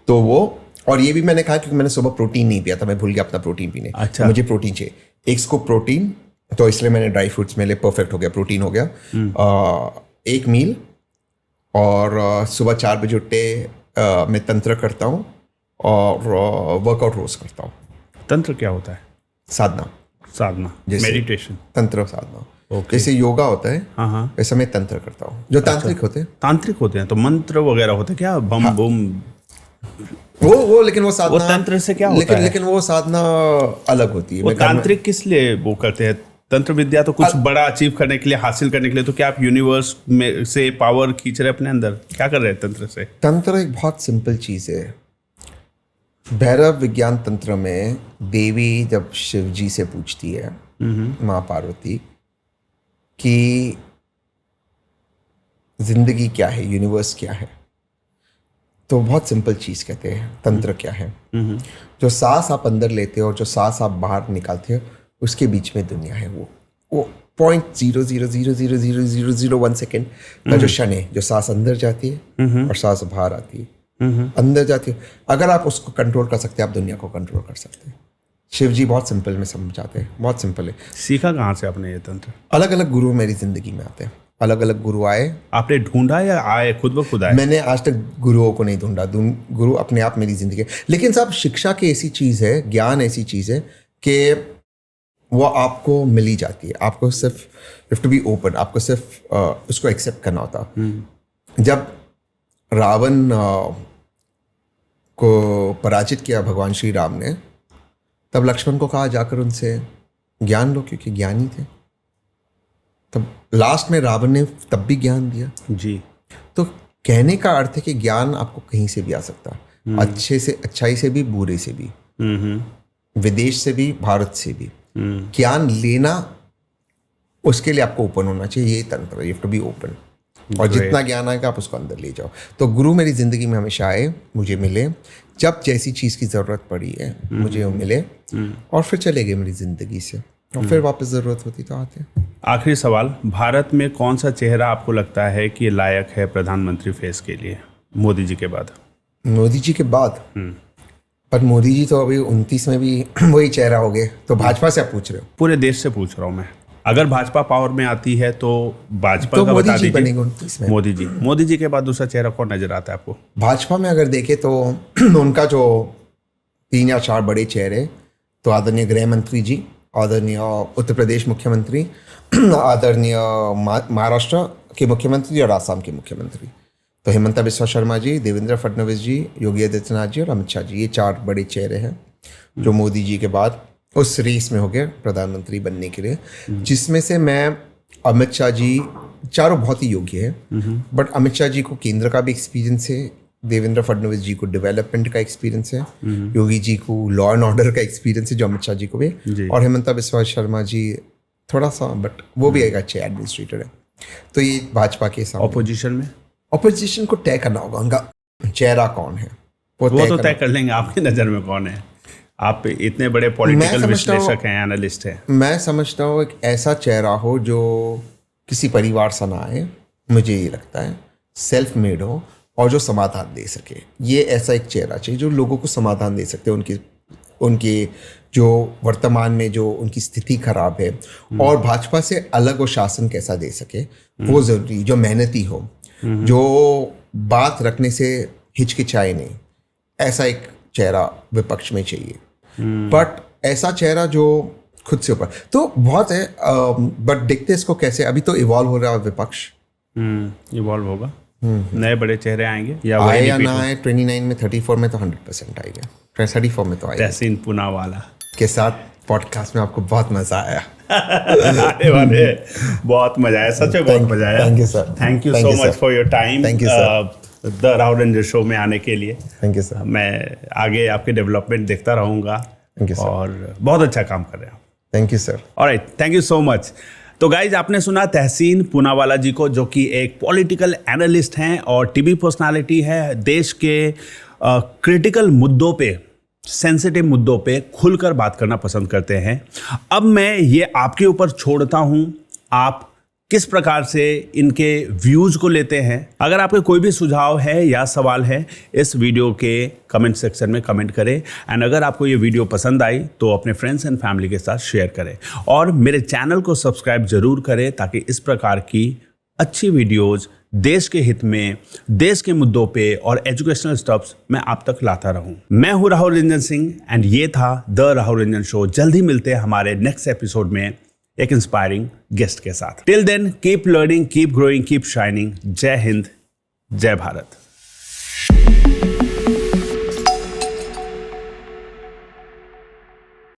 तो वो। और ये भी मैंने कहा क्योंकि मैंने सुबह प्रोटीन नहीं पिया था, मैं भूल गया अपना प्रोटीन पीने। अच्छा। तो मुझे प्रोटीन चाहिए, एक स्कूप प्रोटीन, तो इसलिए मैंने ड्राई फ्रूट्स मेरे लिए परफेक्ट हो गया, प्रोटीन हो गया। एक मील, और सुबह 4 बजे उठते मैं तंत्र करता हूँ और वर्कआउट रोज करता हूँ। तंत्र क्या होता है? साधना, जैसे मेडिटेशन, तंत्र साधना। Okay. जैसे योगा होता है, हाँ, वैसा मैं तंत्र करता हूँ। जो तांत्रिक होते हैं, तांत्रिक होते हैं तो मंत्र वगैरह होते हैं क्या? बम बुम वो लेकिन वो साधना, वो तंत्र से क्या होता है? लेकिन वो साधना अलग होती है। वो तांत्रिक किस लिए वो करते हैं? तंत्र विद्या तो कुछ बड़ा अचीव करने के लिए, हासिल करने के लिए। तो क्या आप यूनिवर्स में से पावर खींच रहे हैं अपने अंदर? क्या कर रहे हैं तंत्र से? तंत्र एक बहुत सिंपल चीज है। भैरव विज्ञान तंत्र में देवी जब शिव जी से पूछती है, माँ पार्वती, कि जिंदगी क्या है, यूनिवर्स क्या है, तो बहुत सिंपल चीज कहते हैं तंत्र क्या है। जो सांस आप अंदर लेते हो और जो सांस आप बाहर निकालते हो, उसके बीच में दुनिया है। वो 0.0000001 सेकेंड का जो क्षण है, जो सांस अंदर जाती है और सांस बाहर आती है, अंदर जाती है। अगर आप उसको कंट्रोल कर सकते हैं, आप दुनिया को कंट्रोल कर सकते हैं। शिव जी बहुत सिंपल में समझाते हैं, बहुत सिंपल है। सीखा कहाँ से आपने ये तंत्र? अलग अलग गुरु मेरी जिंदगी में आते हैं, अलग अलग गुरु आए। आपने ढूंढा या आए खुद ब खुद आए? मैंने आज तक गुरुओं को नहीं ढूंढा, गुरु अपने आप मेरी जिंदगी है। लेकिन साहब, शिक्षा की ऐसी चीज है, ज्ञान ऐसी चीज है कि वो आपको मिल ही जाती है। आपको सिर्फ हैव टू बी ओपन, आपको सिर्फ उसको एक्सेप्ट करना होता। जब रावण को पराजित किया भगवान श्री राम ने, तब लक्ष्मण को कहा जाकर उनसे ज्ञान लो, क्योंकि ज्ञानी थे। तब लास्ट में रावण ने तब भी ज्ञान दिया जी। तो कहने का अर्थ है कि ज्ञान आपको कहीं से भी आ सकता है, अच्छे से, अच्छाई से भी, बुरे से भी, विदेश से भी, भारत से भी। ज्ञान लेना, उसके लिए आपको ओपन होना चाहिए। ये तंत्र, you have to be open. और जितना ज्ञान आएगा आप उसको अंदर ले जाओ। तो गुरु मेरी जिंदगी में हमेशा आए, मुझे मिले, जब जैसी चीज़ की ज़रूरत पड़ी है मुझे वो मिले, और फिर चले गए मेरी ज़िंदगी से, और फिर वापस ज़रूरत होती तो आते। आखिरी सवाल, भारत में कौन सा चेहरा आपको लगता है कि लायक है प्रधानमंत्री फेस के लिए मोदी जी के बाद? मोदी जी के बाद? पर मोदी जी तो अभी 29 में भी वही चेहरा हो गए। तो भाजपा से आप पूछ रहे हो? पूरे देश से पूछ रहा हूँ मैं। अगर भाजपा पावर में आती है तो भाजपा तो का मोदी बता जी दीजिए। बनेंगे 29 में। मोदी जी के बाद दूसरा चेहरा कौन नजर आता है आपको? भाजपा में अगर देखें तो उनका जो 3 या 4 बड़े चेहरे, तो आदरणीय गृह मंत्री जी, आदरणीय उत्तर प्रदेश मुख्यमंत्री, आदरणीय महाराष्ट्र के मुख्यमंत्री और आसाम के मुख्यमंत्री, तो हिमंता बिस्वा शर्मा जी, देवेंद्र फडणवीस जी, योगी आदित्यनाथ जी और अमित शाह जी, ये 4 बड़े चेहरे हैं जो मोदी जी के बाद उस रेस में हो गए प्रधानमंत्री बनने के लिए। जिसमें से मैं अमित शाह जी, चारों बहुत ही योग्य है, बट अमित शाह जी को केंद्र का भी एक्सपीरियंस है, देवेंद्र फडणवीस जी को डेवलपमेंट का एक्सपीरियंस है, योगी जी को लॉ एंड ऑर्डर का एक्सपीरियंस है जो अमित शाह जी को भी, और हिमंता बिस्वा शर्मा जी थोड़ा सा, बट वो भी एक अच्छे एडमिनिस्ट्रेटर है। तो ये भाजपा के सामने। ऑपोजिशन में? ऑपोजिशन को तय करना होगा उनका चेहरा कौन है, वो तो तय कर लेंगे। आपकी नज़र में कौन है? आप इतने बड़े पॉलिटिकल विश्लेषक हैं, एनालिस्ट हैं। मैं समझता हूँ एक ऐसा चेहरा हो जो किसी परिवार से ना आए, मुझे ये लगता है, सेल्फ मेड हो और जो समाधान दे सके। ये ऐसा एक चेहरा चाहिए जो लोगों को समाधान दे सकते हैं, उनकी जो वर्तमान में जो उनकी स्थिति खराब है, और भाजपा से अलग वो शासन कैसा दे सके, वो जरूरी। जो मेहनती हो, जो बात रखने से हिचकिचाए नहीं, ऐसा एक चेहरा विपक्ष में चाहिए। बट ऐसा चेहरा जो खुद से ऊपर, तो बहुत है, बट देखते इसको कैसे। अभी तो इवॉल्व हो रहा है विपक्ष। इवॉल्व होगा, नए बड़े चेहरे आएंगे या आए या ना आए। 29 में 34 में तो 100% आएगा, 34 में तो आएगा। तहसीन पूनावाला के साथ पॉडकास्ट में आपको बहुत मजा आया। अरे वाले बहुत मजा आया, सच में बहुत मजा आया। Thank you sir. Thank you so much for your time. Thank you sir. The Rahul Ranjan show में आने के लिए। Thank you sir. मैं आगे आपके डेवलपमेंट देखता रहूँगा। Thank you, sir. और बहुत अच्छा काम कर रहे हैं। Thank you sir. Alright, thank you so much. तो गाइज, आपने सुना तहसीन पूनावाला जी को, जो कि एक पॉलिटिकल एनालिस्ट हैं और टीवी पर्सनालिटी है। देश के क्रिटिकल मुद्दों पे, सेंसिटिव मुद्दों पे खुलकर बात करना पसंद करते हैं। अब मैं ये आपके ऊपर छोड़ता हूँ, आप किस प्रकार से इनके व्यूज़ को लेते हैं। अगर आपके कोई भी सुझाव है या सवाल है, इस वीडियो के कमेंट सेक्शन में कमेंट करें। एंड अगर आपको ये वीडियो पसंद आई तो अपने फ्रेंड्स एंड फैमिली के साथ शेयर करें और मेरे चैनल को सब्सक्राइब जरूर करें, ताकि इस प्रकार की अच्छी वीडियोज़ देश के हित में, देश के मुद्दों पे और एजुकेशनल स्टफ्स मैं आप तक लाता रहूं। मैं हूं राहुल रंजन सिंह एंड ये था द राहुल रंजन शो। जल्द ही मिलते हैं हमारे नेक्स्ट एपिसोड में एक इंस्पायरिंग गेस्ट के साथ। Till then, keep learning, keep growing, keep shining. जय हिंद, जय भारत।